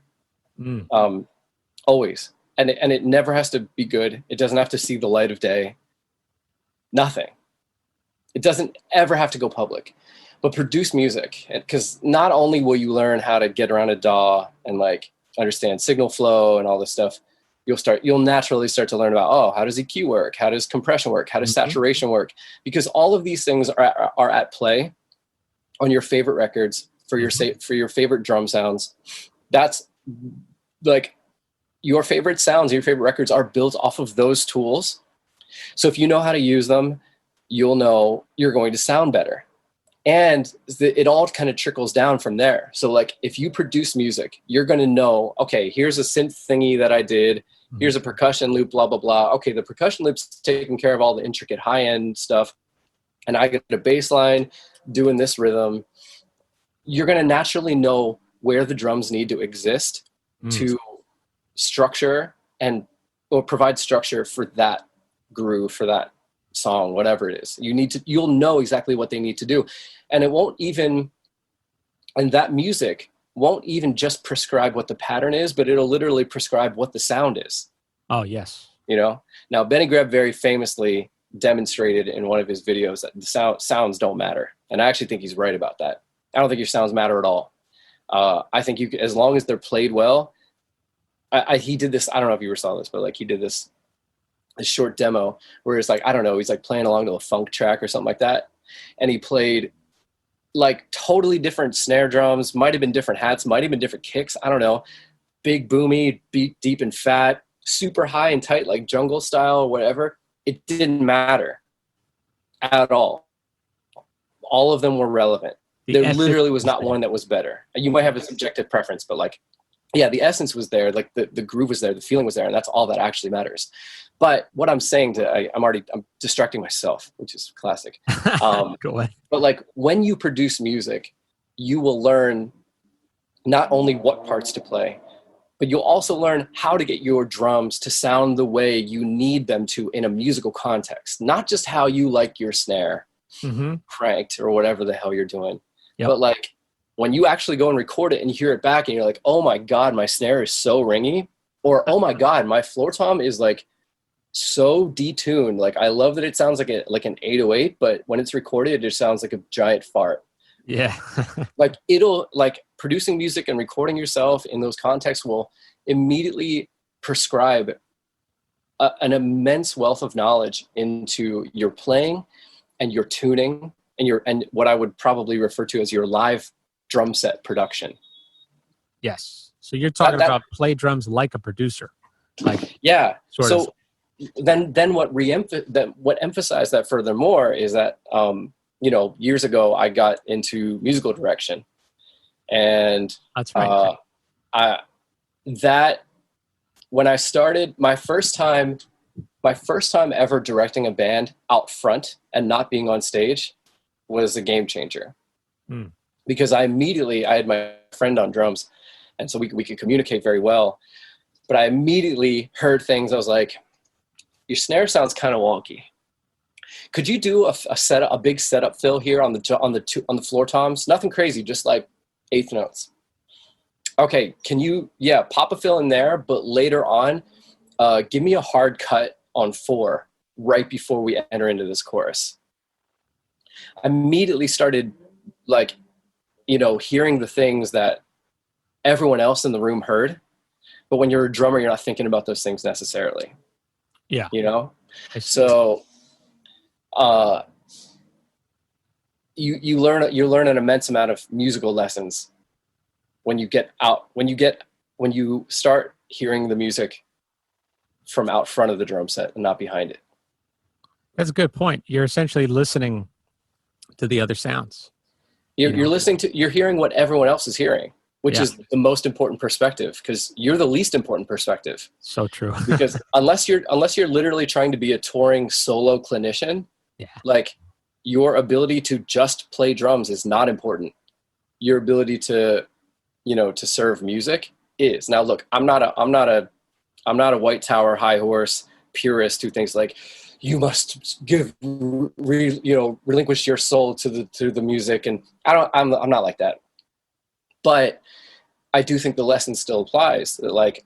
Always. And it never has to be good. It doesn't have to see the light of day. Nothing. It doesn't ever have to go public, but produce music. Because not only will you learn how to get around a DAW and like understand signal flow and all this stuff, you'll naturally start to learn about, how does EQ work? How does compression work? How does saturation work? Because all of these things are at play on your favorite records for your favorite drum sounds. That's like, your favorite sounds, your favorite records are built off of those tools. So if you know how to use them, you'll know you're going to sound better. And it all kind of trickles down from there. So like, if you produce music, you're going to know, okay, here's a synth thingy that I did. Here's a percussion loop, blah, blah, blah. Okay, the percussion loop's taking care of all the intricate high-end stuff. And I get a bass line doing this rhythm. You're going to naturally know where the drums need to exist to structure or provide structure for that groove, for that song, whatever it is. You'll know exactly what they need to do. And that music won't even just prescribe what the pattern is, but it'll literally prescribe what the sound is. Oh, yes. Now Benny Greb very famously demonstrated in one of his videos that the sounds don't matter. And I actually think he's right about that. I don't think your sounds matter at all. I think as long as they're played well. He did this, I don't know if you ever saw this, but like he did this short demo where it's like, I don't know, he's like playing along to a funk track or something like that. And he played like totally different snare drums, might've been different hats, might've been different kicks. I don't know. Big boomy, beat deep and fat, super high and tight, like jungle style or whatever, it didn't matter at all. All of them were relevant. There literally was not one that was better. You might have a subjective preference, but like, yeah, the essence was there, like the groove was there, the feeling was there, and that's all that actually matters. But what I'm saying I'm distracting myself, which is classic. Go ahead. But like when you produce music, you will learn not only what parts to play, but you'll also learn how to get your drums to sound the way you need them to in a musical context, not just how you like your snare cranked or whatever the hell you're doing. Yep. But like when you actually go and record it and you hear it back and you're like, oh my God, my snare is so ringy, or oh my God, my floor tom is like so detuned. Like I love that it sounds like an 808, but when it's recorded, it just sounds like a giant fart. Yeah. Like it'll like producing music and recording yourself in those contexts will immediately prescribe an immense wealth of knowledge into your playing and your tuning and what I would probably refer to as your live drum set production. Yes. So you're talking about play drums like a producer. Like yeah. So then what emphasized that furthermore is that years ago I got into musical direction, and that's right. When I started my first time ever directing a band out front and not being on stage was a game changer. Because I had my friend on drums, and so we could communicate very well, but I immediately heard things. I was like, your snare sounds kind of wonky. Could you do a big setup fill here on the floor toms? Nothing crazy, just like eighth notes. Okay, can you pop a fill in there, but later on, give me a hard cut on 4 right before we enter into this chorus. I immediately started hearing the things that everyone else in the room heard, but when you're a drummer, you're not thinking about those things necessarily. Yeah. So you learn an immense amount of musical lessons when you start hearing the music from out front of the drum set and not behind it. That's a good point. You're essentially listening to the other sounds. You're hearing what everyone else is hearing, which is the most important perspective, because you're the least important perspective. So true. Because unless you're literally trying to be a touring solo clinician, like your ability to just play drums is not important. Your ability to serve music is. Now look, I'm not a white tower high horse purist who thinks like you must relinquish your soul to the music, and I'm not like that. But I do think the lesson still applies, that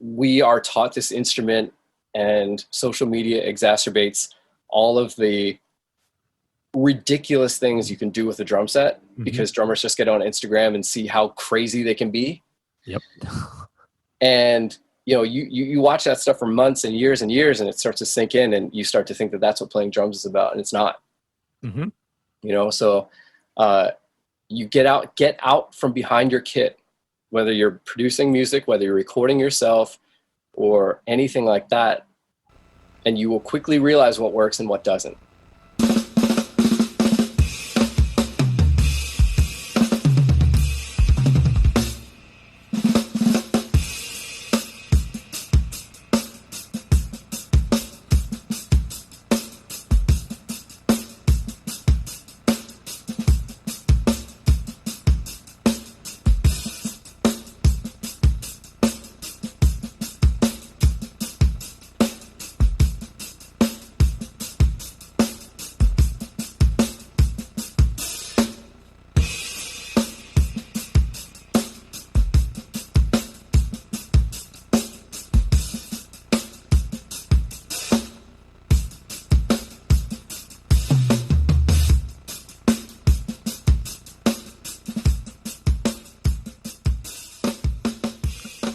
we are taught this instrument, and social media exacerbates all of the ridiculous things you can do with a drum set, because drummers just get on Instagram and see how crazy they can be. Yep. And you watch that stuff for months and years, and it starts to sink in, and you start to think that that's what playing drums is about, and it's not. So you get out from behind your kit, whether you're producing music, whether you're recording yourself, or anything like that, and you will quickly realize what works and what doesn't.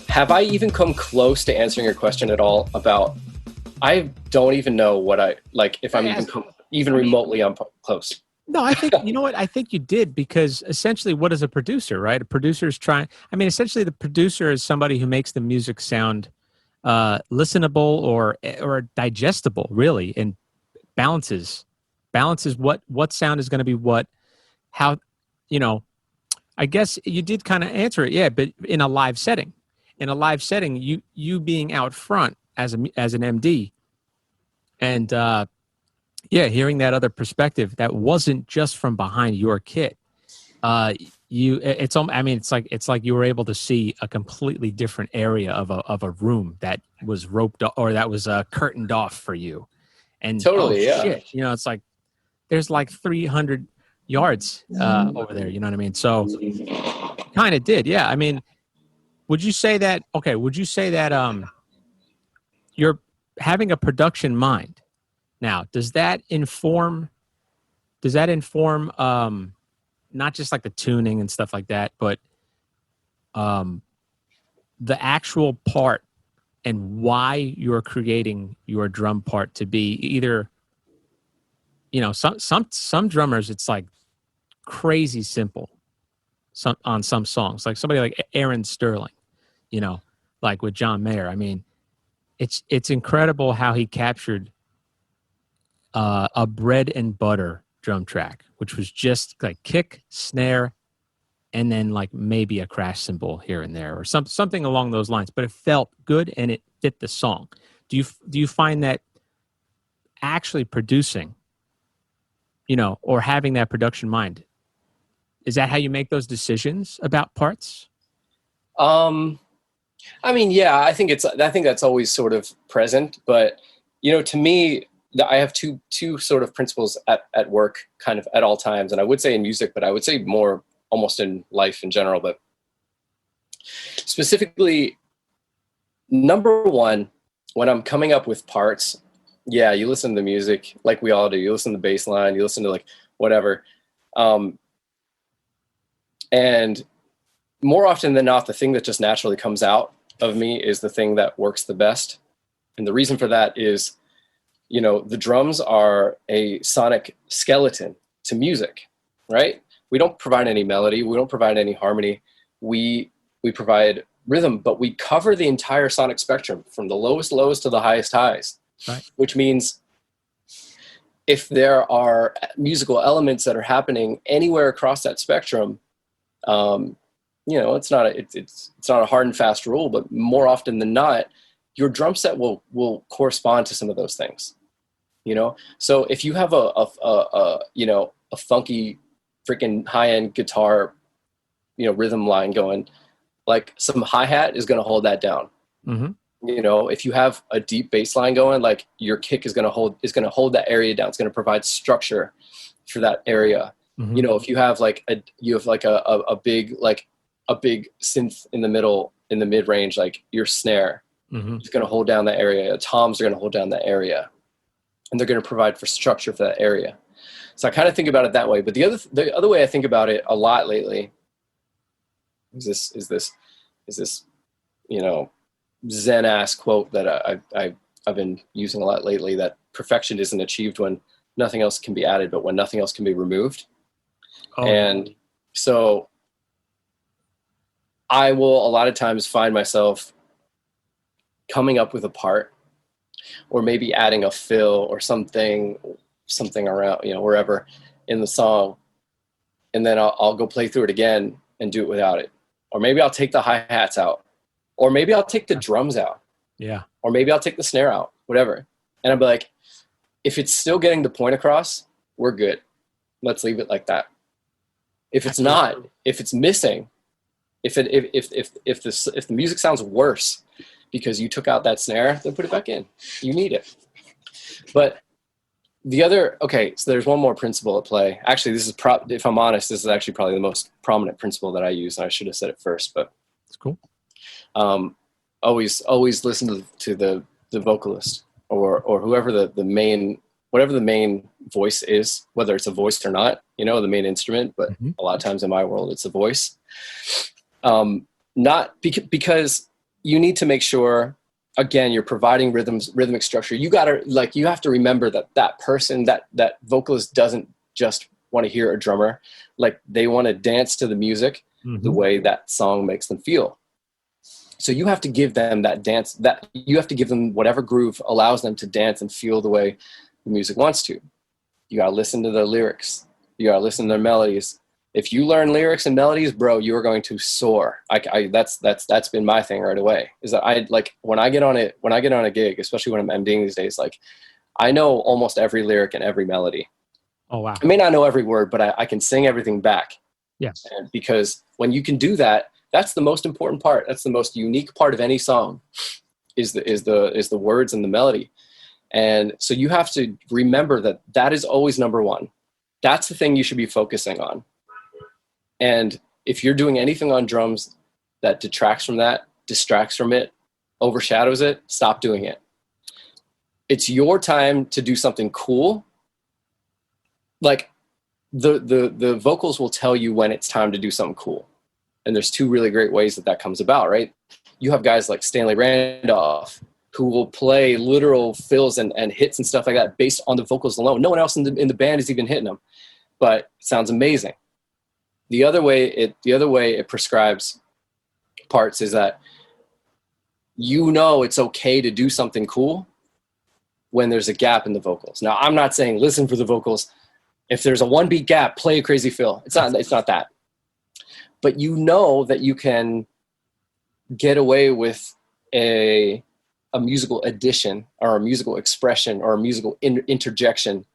Have I even come close to answering your question at all about, I don't even know what I, like, if I'm even remotely close. No, I think, you know what? I think you did, because essentially what is a producer, right? A producer is trying, I mean, essentially the producer is somebody who makes the music sound listenable or digestible, really, and balances what sound is going to be what, how, you know, I guess you did kind of answer it, yeah, but in a live setting, you being out front as an MD, and yeah, hearing that other perspective that wasn't just from behind your kit. Uh, I mean, it's like you were able to see a completely different area of a room that was roped or that was curtained off for you. And oh Totally, yeah. shit, you know, it's like there's like 300 yards over there. You know what I mean? So kind of did, yeah. I mean, would you say that? Okay, would you say that you're having a production mind now? Does that inform? Does that inform not just like the tuning and stuff like that, but um, the actual part and why you're creating your drum part to be either, you know, some drummers it's like crazy simple on some songs, like somebody like Aaron Sterling, you know, like with John Mayer. I mean, it's incredible how he captured a bread and butter drum track, which was just like kick, snare, and then like maybe a crash cymbal here and there or something along those lines. But it felt good and it fit the song. Do you find that actually producing, you know, or having that production mind, is that how you make those decisions about parts? I mean, yeah, I think that's always sort of present, but you know, to me, I have two sort of principles at work, kind of at all times, and I would say in music, but I would say more almost in life in general. But specifically, number one, when I'm coming up with parts, yeah, you listen to the music like we all do. You listen to the bass line, you listen to like whatever, and more often than not, the thing that just naturally comes out of me is the thing that works the best. And the reason for that is, you know, the drums are a sonic skeleton to music, right? We don't provide any melody. We don't provide any harmony. We provide rhythm, but we cover the entire sonic spectrum from the lowest lows to the highest highs, Right. Which means if there are musical elements that are happening anywhere across that spectrum, you know, it's not a hard and fast rule, but more often than not, your drum set will correspond to some of those things. You know, so if you have a you know, a funky freaking high end guitar, you know, rhythm line going, like some hi-hat is going to hold that down. Mm-hmm. You know, if you have a deep bass line going, like your kick is going to hold that area down. It's going to provide structure for that area. Mm-hmm. You know, if you have like a big synth in the middle, in the mid range, like your snare Mm-hmm. is going to hold down that area. Toms are going to hold down that area, and they're going to provide for structure for that area. So I kind of think about it that way. But the other way I think about it a lot lately is this, you know, Zen ass quote that I've been using a lot lately, that perfection isn't achieved when nothing else can be added, but when nothing else can be removed. Oh. And so I will a lot of times find myself coming up with a part, or maybe adding a fill or something around, you know, wherever in the song, and then I'll go play through it again and do it without it. Or maybe I'll take the hi-hats out, or maybe I'll take the drums out. Yeah. Or maybe I'll take the snare out, whatever. And I'll be like, if it's still getting the point across, we're good. Let's leave it like that. If it's not, if it's missing, if the music sounds worse because you took out that snare, then put it back in. You need it. But so there's one more principle at play. Actually, this is if I'm honest, this is actually probably the most prominent principle that I use, and I should have said it first, but it's cool. Always listen to the vocalist or whoever whatever the main voice is, whether it's a voice or not, you know, the main instrument, but mm-hmm. a lot of times in my world, it's a voice. Not because you need to make sure, again, you're providing rhythmic structure. You have to remember that person, that vocalist doesn't just want to hear a drummer. Like they want to dance to the music the way that song makes them feel. So you have to give them that dance, that you have to give them whatever groove allows them to dance and feel the way the music wants to. You got to listen to the lyrics. You got to listen to their melodies. If you learn lyrics and melodies, bro, you are going to soar. That's been my thing right away. Is that I like when I get on a gig, especially when I'm MDing these days, like I know almost every lyric and every melody. Oh wow! I may not know every word, but I can sing everything back. Yes. And because when you can do that, that's the most important part. That's the most unique part of any song, is the words and the melody. And so you have to remember that is always number one. That's the thing you should be focusing on. And if you're doing anything on drums that detracts from that, distracts from it, overshadows it, stop doing it. It's your time to do something cool. Like the vocals will tell you when it's time to do something cool. And there's two really great ways that comes about, right? You have guys like Stanley Randolph who will play literal fills and hits and stuff like that based on the vocals alone. No one else in the band is even hitting them, but it sounds amazing. The other way it prescribes parts is that it's okay to do something cool when there's a gap in the vocals. Now, I'm not saying listen for the vocals. If there's a 1-beat gap, play a crazy fill. It's not that. But you know that you can get away with a musical addition or a musical expression or a musical interjection.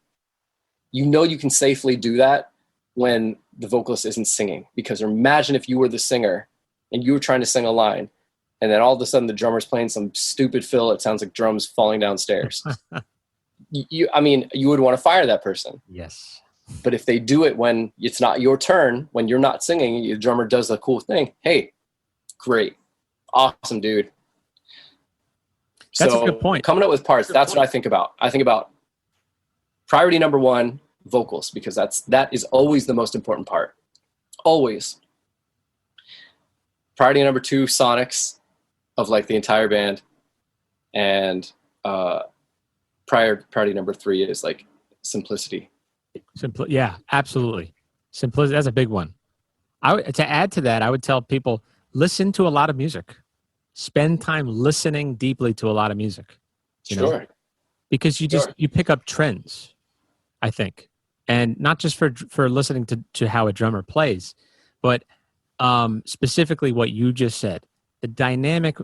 You know you can safely do that when the vocalist isn't singing. Because imagine if you were the singer and you were trying to sing a line, and then all of a sudden the drummer's playing some stupid fill. It sounds like drums falling downstairs. you would want to fire that person. Yes. But if they do it when it's not your turn, when you're not singing, the drummer does a cool thing. Hey, great. Awesome, dude. That's a good point. Coming up with parts, that's what I think about. I think about priority number one, vocals, because that is always the most important part. Always. Priority number two, sonics of like the entire band. And priority number three is like simplicity. Yeah, absolutely. Simplicity, that's a big one. To add to that, I would tell people, listen to a lot of music. Spend time listening deeply to a lot of music. Sure. Because you pick up trends, I think. And not just for listening to how a drummer plays, but specifically what you just said. The dynamic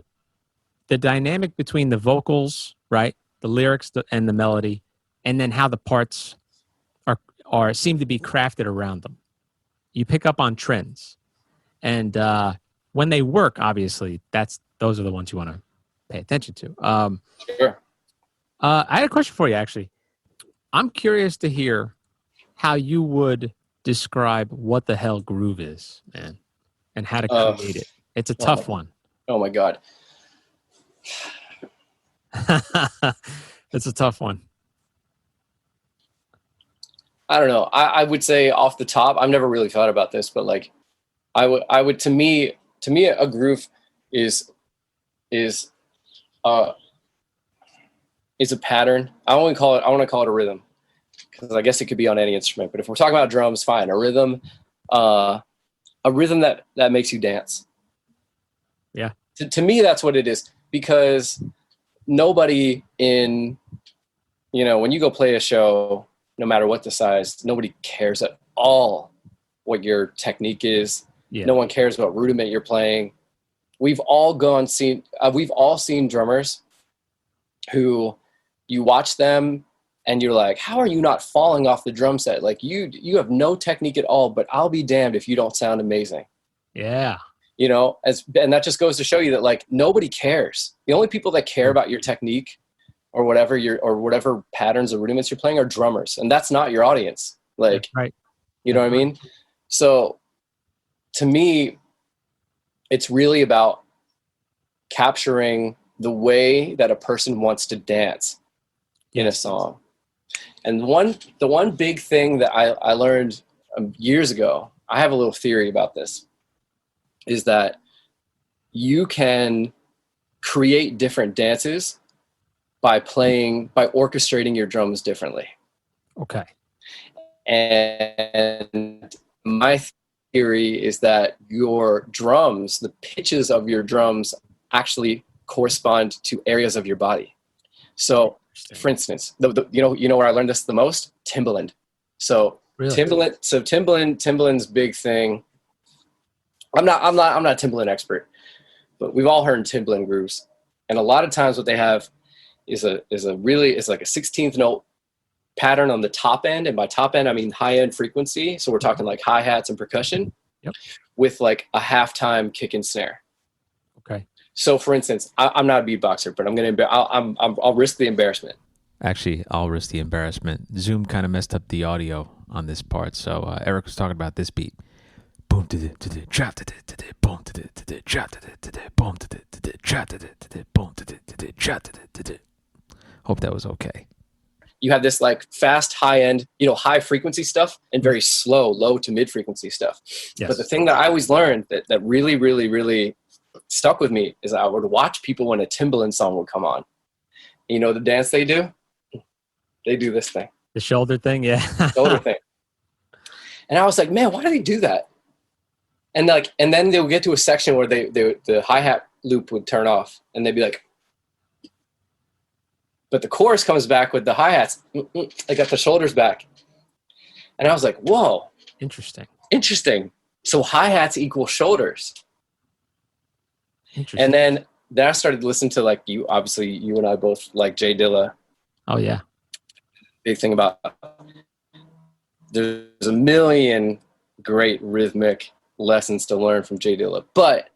between the vocals, right? The lyrics and the melody, and then how the parts seem to be crafted around them. You pick up on trends, and when they work, obviously, those are the ones you want to pay attention to. Sure. I had a question for you, actually. I'm curious to hear how you would describe what the hell groove is, man, and how to create it. It's a tough one. Oh my God. It's a tough one. I don't know. I would say off the top, I've never really thought about this, but like I would to me a groove is a pattern. I want to call it a rhythm, because I guess it could be on any instrument, but if we're talking about drums, fine. A rhythm that makes you dance. Yeah. To me, that's what it is, because nobody when you go play a show, no matter what the size, nobody cares at all what your technique is. Yeah. No one cares what rudiment you're playing. We've all seen drummers who you watch them and you're like, how are you not falling off the drum set? Like you have no technique at all, but I'll be damned if you don't sound amazing. Yeah. And that just goes to show you that like nobody cares. The only people that care about your technique or whatever patterns or rudiments you're playing are drummers, and that's not your audience. Like, right. You know what I mean? So to me, it's really about capturing the way that a person wants to dance in a song. And the one big thing that I learned years ago, I have a little theory about this, is that you can create different dances by orchestrating your drums differently. Okay. And my theory is that your drums, the pitches of your drums, actually correspond to areas of your body. So, for instance, you know where I learned this the most? Timbaland. So Really? Timbaland's big thing. I'm not a Timbaland expert, but we've all heard Timbaland grooves, and a lot of times what they have is like a 16th note pattern on the top end, and by top end I mean high end frequency. So we're talking like hi hats and percussion, yep, with like a halftime kick and snare. Okay. So, for instance, I'm not a beatboxer, but I'll risk the embarrassment. Actually, I'll risk the embarrassment. Zoom kind of messed up the audio on this part, so Eric was talking about this beat. Boom, drop, boom, drop, boom, drop, boom, drop. Hope that was okay. You have this like fast, high end, high frequency stuff, and very slow, low to mid frequency stuff. Yes. But the thing that I always learned that really, really, really stuck with me is I would watch people when a Timbaland song would come on. You know the dance they do? They do this thing. The shoulder thing, yeah. Shoulder thing. And I was like, man, why do they do that? And then they would get to a section where the hi-hat loop would turn off, and they'd be like, but the chorus comes back with the hi-hats. They got the shoulders back. And I was like, whoa. Interesting. So hi-hats equal shoulders. And then I started to listen to like you and I both like Jay Dilla. Oh yeah. Big thing about, there's a million great rhythmic lessons to learn from Jay Dilla. But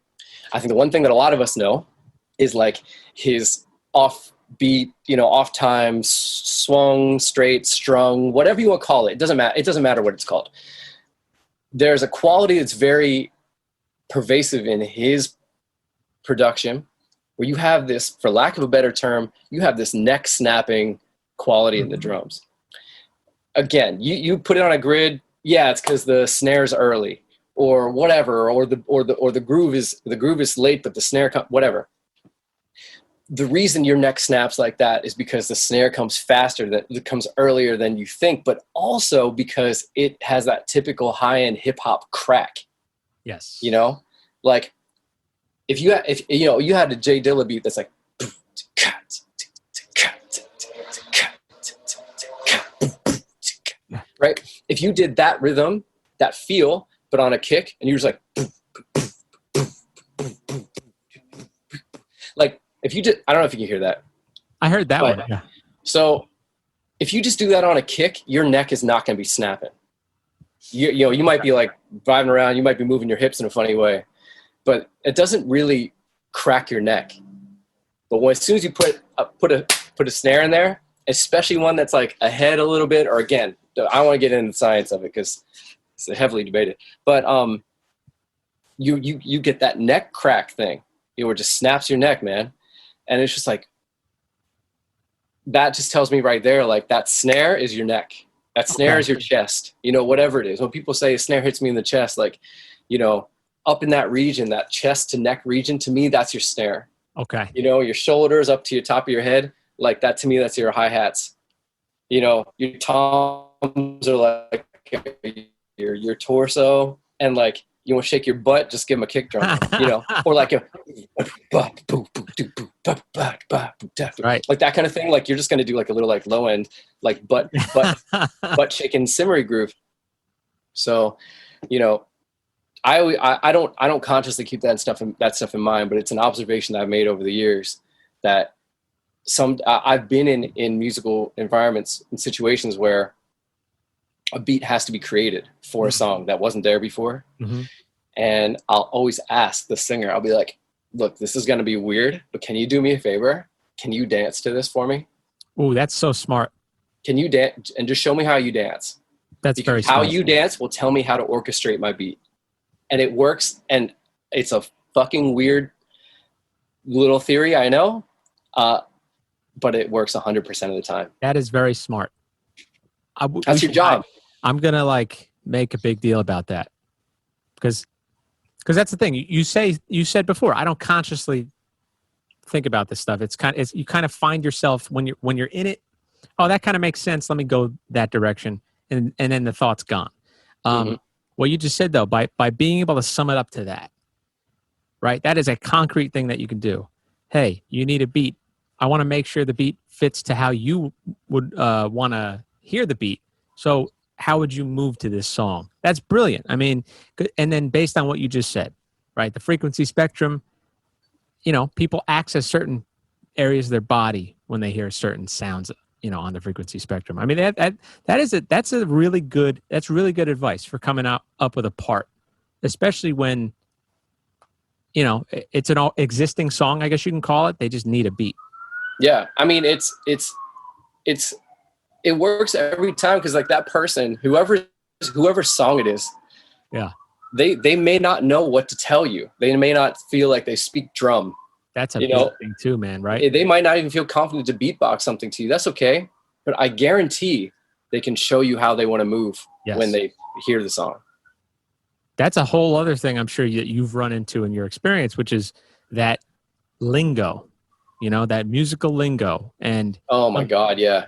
I think the one thing that a lot of us know is like his offbeat, off time, swung, straight, strung, whatever you want to call it. It doesn't matter. It doesn't matter what it's called. There's a quality that's very pervasive in his production where you have this, for lack of a better term, you have this neck snapping quality in the drums. Again, you put it on a grid. Yeah, it's because the snare's early or whatever, or the groove is late, but the snare whatever. The reason your neck snaps like that is because the snare comes faster, that it comes earlier than you think, but also because it has that typical high-end hip-hop crack. Yes. Like if you had a Jay Dilla beat that's like, right? If you did that rhythm, that feel, but on a kick, and you're just like if you did, I don't know if you can hear that. I heard that one. Yeah. So if you just do that on a kick, your neck is not going to be snapping. You might be like vibing around, you might be moving your hips in a funny way, but it doesn't really crack your neck. But as soon as you put a snare in there, especially one that's like ahead a little bit, or again, I don't want to get into the science of it because it's heavily debated, but you get that neck crack thing, where it just snaps your neck, man. And it's just like, that just tells me right there, like that snare is your neck. That snare is your chest, whatever it is. When people say a snare hits me in the chest, like, up in that region, that chest to neck region, to me, that's your snare. Okay. Your shoulders up to your top of your head, like that to me, that's your hi-hats. Your toms are like your torso, and like, you want to shake your butt, just give them a kick drum, or like a right, like that kind of thing. Like you're just going to do like a little like low end, like butt shaking simmery groove. So, I don't consciously keep that stuff in mind, but it's an observation that I've made over the years that I've been in musical environments and situations where a beat has to be created for a song that wasn't there before. Mm-hmm. And I'll always ask the singer, I'll be like, look, this is going to be weird, but can you do me a favor? Can you dance to this for me? Oh, that's so smart. Can you dance and just show me how you dance? That's very smart. How you dance will tell me how to orchestrate my beat. And it works. And it's a fucking weird little theory, I know. But it works 100% of the time. That is very smart. That's your job. I'm going to make a big deal about that. Because that's the thing. You said before, I don't consciously think about this stuff. You kind of find yourself when you're in it. Oh, that kind of makes sense. Let me go that direction. and then the thought's gone. Mm-hmm. What you just said though, by being able to sum it up to that, right? That is a concrete thing that you can do. Hey, you need a beat. I want to make sure the beat fits to how you would want to hear the beat. So how would you move to this song? That's brilliant. I mean, and then based on what you just said, right? The frequency spectrum, people access certain areas of their body when they hear certain sounds, on the frequency spectrum. I mean, that's really good advice for coming up with a part, especially when, it's an existing song, I guess you can call it. They just need a beat. Yeah. I mean, it works every time. Cause like that person, whoever song it is, yeah, they may not know what to tell you. They may not feel like they speak drum. That's a big thing too, man, right? They might not even feel confident to beatbox something to you. That's okay. But I guarantee they can show you how they want to move when they hear the song. That's a whole other thing I'm sure that you've run into in your experience, which is that lingo, that musical lingo. And oh my God, yeah.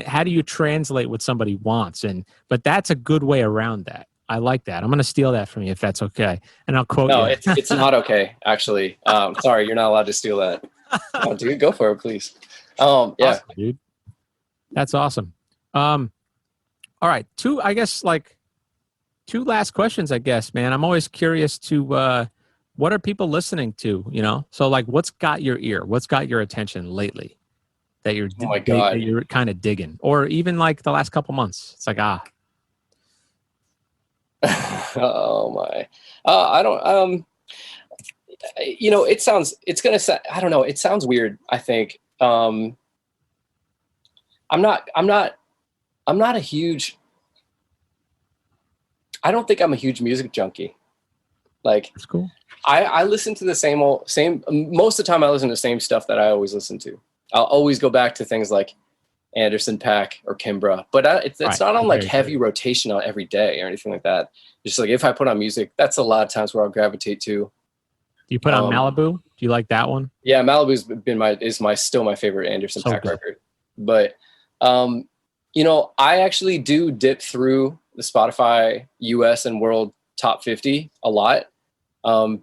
How do you translate what somebody wants? But that's a good way around that. I like that. I'm going to steal that from you if that's okay. And I'll quote you. No, it's not okay, actually. Sorry, you're not allowed to steal that. Oh, dude, go for it, please. Yeah. Awesome, dude. That's awesome. All right. Two last questions, I guess, man. I'm always curious to what are people listening to, So like what's got your ear? What's got your attention lately that you're that you're kind of digging? Or even like the last couple months. It's like, oh my. I don't it sounds weird, I think. I'm not a huge, I don't think I'm a huge music junkie. Like, that's cool. I listen to the same most of the time I listen to the same stuff that I always listen to. I'll always go back to things like Anderson .Paak or Kimbra, but it's not on like heavy rotation on every day or anything like that. Just like if I put on music, that's a lot of times where I'll gravitate to. Do you put on Malibu? Do you like that one? Yeah, Malibu's still my favorite Anderson .Paak record. But I actually do dip through the Spotify US and world top 50 a lot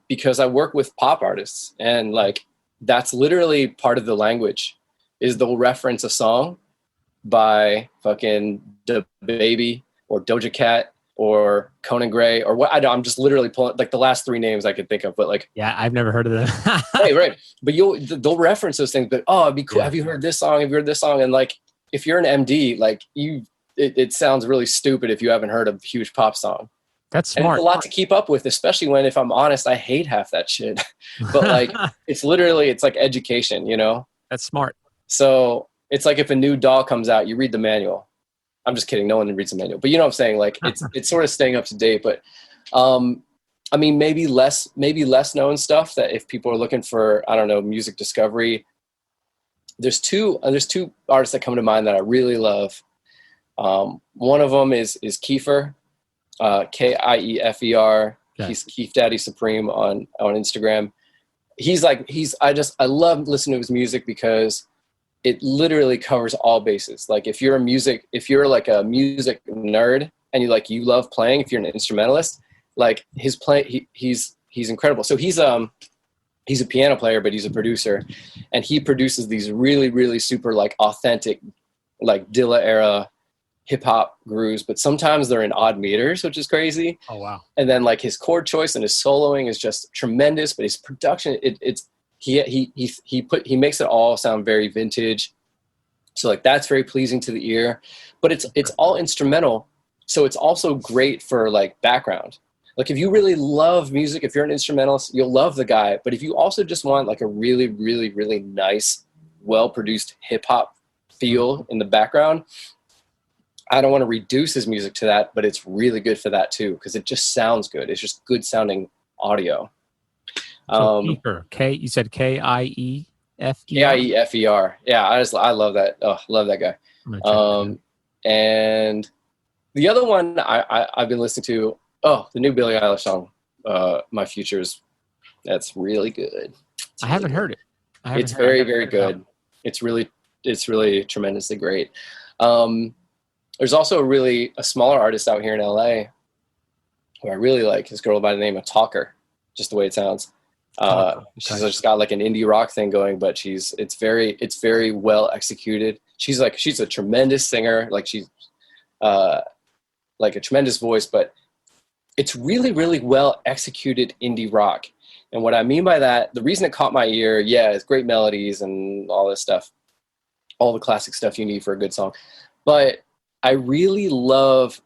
because I work with pop artists, and like that's literally part of the language is they'll reference a song by fucking Da Baby or Doja Cat or Conan Gray or what. I'm just literally pulling like the last three names I could think of, but like, yeah, I've never heard of them. right. But they'll reference those things, but it'd be cool. Yeah. Have you heard this song? Have you heard this song? And like, if you're an MD, like it sounds really stupid if you haven't heard a huge pop song. That's smart. And it's a lot to keep up with, especially when, if I'm honest, I hate half that shit. But like, it's like education, That's smart. So it's like if a new doll comes out, you read the manual. I'm just kidding. No one reads the manual, but you know what I'm saying? Like it's sort of staying up to date, but I mean, maybe less known stuff that if people are looking for, I don't know, music discovery, there's two artists that come to mind that I really love. One of them is Kiefer, Kiefer. Okay. He's Keef Daddy Supreme on Instagram. I love listening to his music because it literally covers all bases. Like if you're like a music nerd and you love playing, if you're an instrumentalist, like his play, he's incredible. So he's a piano player, but he's a producer, and he produces these really, really super like authentic, like Dilla era hip hop grooves, but sometimes they're in odd meters, which is crazy. Oh wow. And then like his chord choice and his soloing is just tremendous, but his production, he makes it all sound very vintage. So like that's very pleasing to the ear, but it's all instrumental. So it's also great for like background. Like if you really love music, if you're an instrumentalist, you'll love the guy. But if you also just want like a really, really, really nice, well-produced hip hop feel in the background, I don't want to reduce his music to that, but it's really good for that too, because it just sounds good. It's just good sounding audio. So you said Kiefer. Kiefer. Yeah, I love that. Oh, love that guy. And the other one I've been listening to, the new Billie Eilish song, My Futures. That's really good. I haven't heard it. It's very, very good. It's really tremendously great. There's also a smaller artist out here in LA who I really like. This girl by the name of Talker, just the way it sounds. She's just got like an indie rock thing going, but it's very well executed. She's a tremendous singer. Like she's like a tremendous voice, but it's really, really well executed indie rock. And what I mean by that, the reason it caught my ear, it's great melodies and all this stuff, all the classic stuff you need for a good song. But I really love,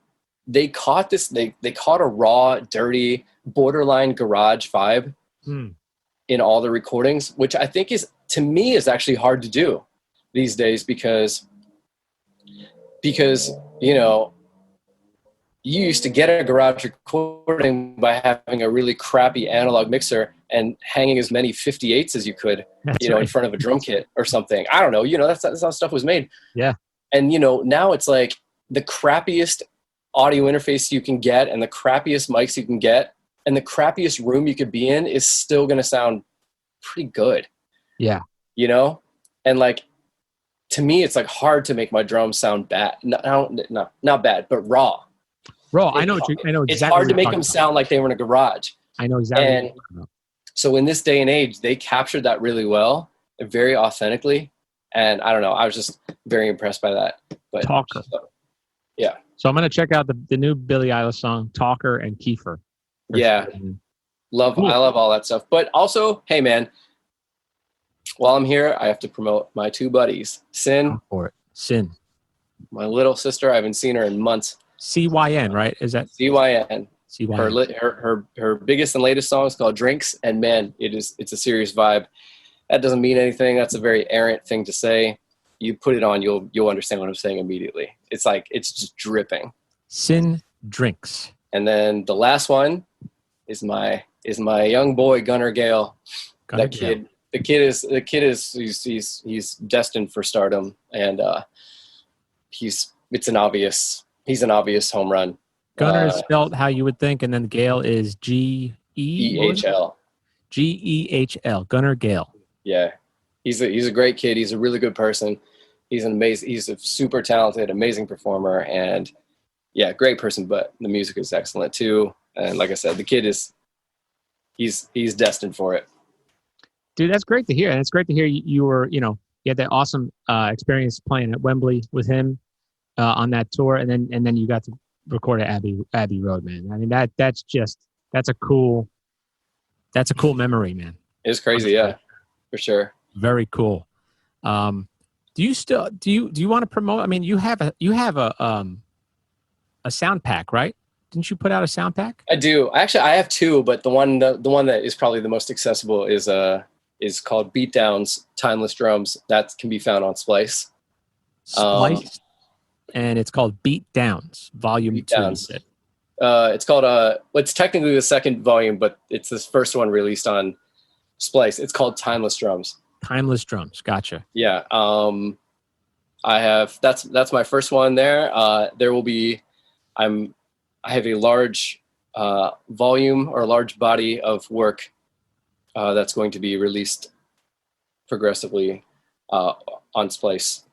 they caught a raw, dirty, borderline garage vibe in all the recordings, which I think to me is actually hard to do these days because, you know, you used to get a garage recording by having a really crappy analog mixer and hanging as many 58s as you could, in front of a drum kit or something. I don't know. That's how stuff was made. Yeah. And, now it's like the crappiest audio interface you can get and the crappiest mics you can get and the crappiest room you could be in is still going to sound pretty good. Yeah. And like, to me, it's like hard to make my drums sound bad. Not bad, but raw. Bro, I know exactly. It's hard to make them sound like they were in a garage. I know exactly. And so in this day and age, they captured that really well, very authentically. And I don't know, I was just very impressed by that. But Talker. Yeah. So I'm going to check out the new Billie Eilish song, Talker and Kiefer. Yeah. I love all that stuff. But also, hey man, while I'm here, I have to promote my two buddies. Sin. My little sister, I haven't seen her in months. CYN, right? Is that CYN? Her biggest and latest song is called Drinks, and man, it's a serious vibe. That doesn't mean anything. That's a very errant thing to say. You put it on, you'll understand what I'm saying immediately. It's like it's just dripping. Sin Drinks. And then the last one is my young boy Gunnar Gehl. The kid is he's destined for stardom, and he's an obvious home run. Gunnar is spelled how you would think, and then Gehl is Gehl. Gehl. Gunnar Gehl. Yeah, he's a great kid. He's a really good person. He's a super talented, amazing performer, and great person. But the music is excellent too. And like I said, the kid he's destined for it. Dude, that's great to hear, and it's great to hear you had that awesome experience playing at Wembley with him on that tour, and then you got to record at Abbey Road, man. I mean that's a cool memory, man. It's crazy, yeah, for sure. Very cool. Do you want to promote? I mean, you have a sound pack, right? Didn't you put out a sound pack? I do. Actually, I have two, but the one that is probably the most accessible is called Beatdown's Timeless Drums. That can be found on Splice. And it's called Beatdowns Volume 2. It's called it's technically the second volume, but it's this first one released on Splice. It's called Timeless Drums. Timeless Drums, gotcha. Yeah. I have that's my first one there. There will be I have a large volume or a large body of work that's going to be released progressively on Splice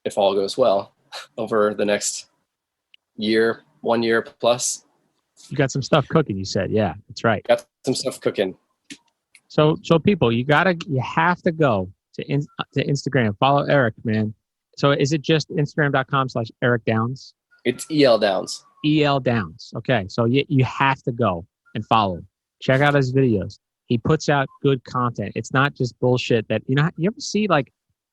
if all goes well over the next 1 year plus. You got some stuff cooking, you said. Yeah, that's right. Got some stuff cooking. So people, you have to go to Instagram, follow Eric, man. So is it just Instagram.com/Eric Downs? It's EL Downs. EL Downs. Okay. So you have to go and follow him. Check out his videos. He puts out good content. It's not just bullshit that, you ever see, like,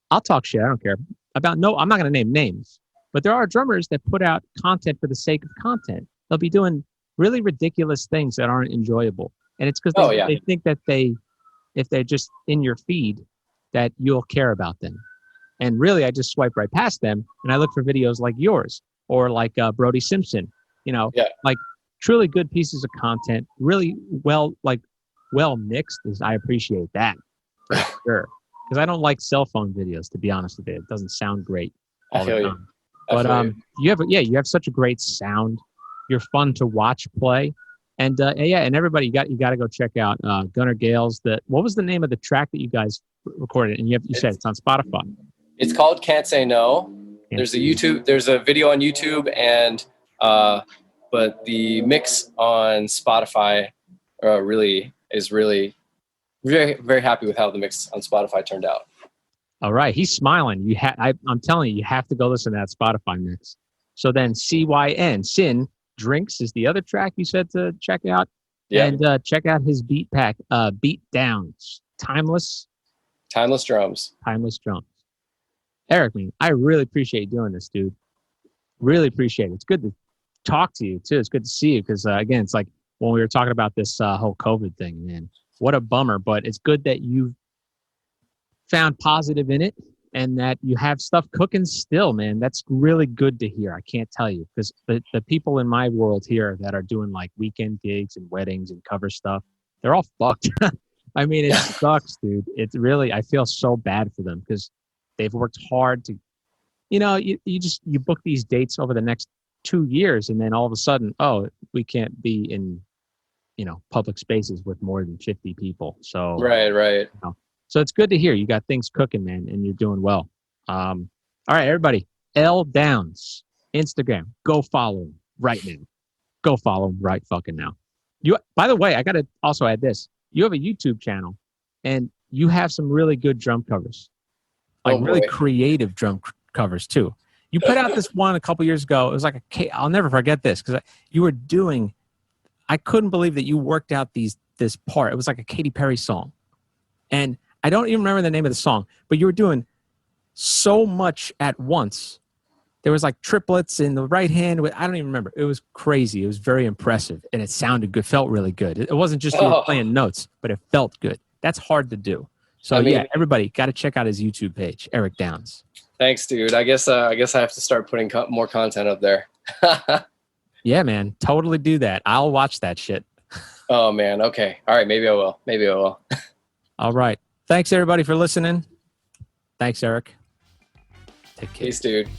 I'll talk shit. I don't care about, I'm not going to name names, but there are drummers that put out content for the sake of content. They'll be doing really ridiculous things that aren't enjoyable. And it's because they think that if they're just in your feed, that you'll care about them. And really, I just swipe right past them and I look for videos like yours or like Brody Simpson, like truly good pieces of content, really well mixed. I appreciate that for sure. Because I don't like cell phone videos, to be honest with you. It doesn't sound great all the time. But you have such a great sound. You're fun to watch play. And and everybody, you got to go check out Gunnar Gehl's. What was the name of the track that you guys recorded? And you said it's on Spotify. It's called Can't Say No. There's a video on YouTube, and but the mix on Spotify is really very, very happy with how the mix on Spotify turned out. All right, he's smiling. I'm telling you, you have to go listen to that Spotify mix. So then CYN, Sin Drinks is the other track you said to check out. Yeah. And check out his beat pack, Beat Downs, Timeless Drums. Eric, man, I really appreciate you doing this, dude. Really appreciate it. It's good to talk to you, too. It's good to see you because, again, it's like when we were talking about this whole COVID thing, man, what a bummer. But it's good that you've found positive in it and that you have stuff cooking still, man. That's really good to hear. I can't tell you because the people in my world here that are doing like weekend gigs and weddings and cover stuff, they're all fucked. I mean, it sucks, dude. It's really, I feel so bad for them because they've worked hard to, you book these dates over the next 2 years and then all of a sudden, oh, we can't be in, public spaces with more than 50 people. So, right. So it's good to hear you got things cooking, man, and you're doing well. All right, everybody, L Downs, Instagram, go follow him right now. Go follow him right fucking now. By the way, I got to also add this. You have a YouTube channel and you have some really good drum covers. Like really creative drum covers too. You put out this one a couple years ago. It was like I'll never forget this because you were doing. I couldn't believe that you worked out this part. It was like a Katy Perry song, and I don't even remember the name of the song. But you were doing so much at once. There was like triplets in the right hand. I don't even remember. It was crazy. It was very impressive, and it sounded good. Felt really good. It wasn't just you were playing notes, but it felt good. That's hard to do. So everybody got to check out his YouTube page, Eric Downs. Thanks, dude. I guess I have to start putting more content up there. Yeah, man. Totally do that. I'll watch that shit. Oh, man. Okay. All right. Maybe I will. All right. Thanks, everybody, for listening. Thanks, Eric. Take care. Peace, dude.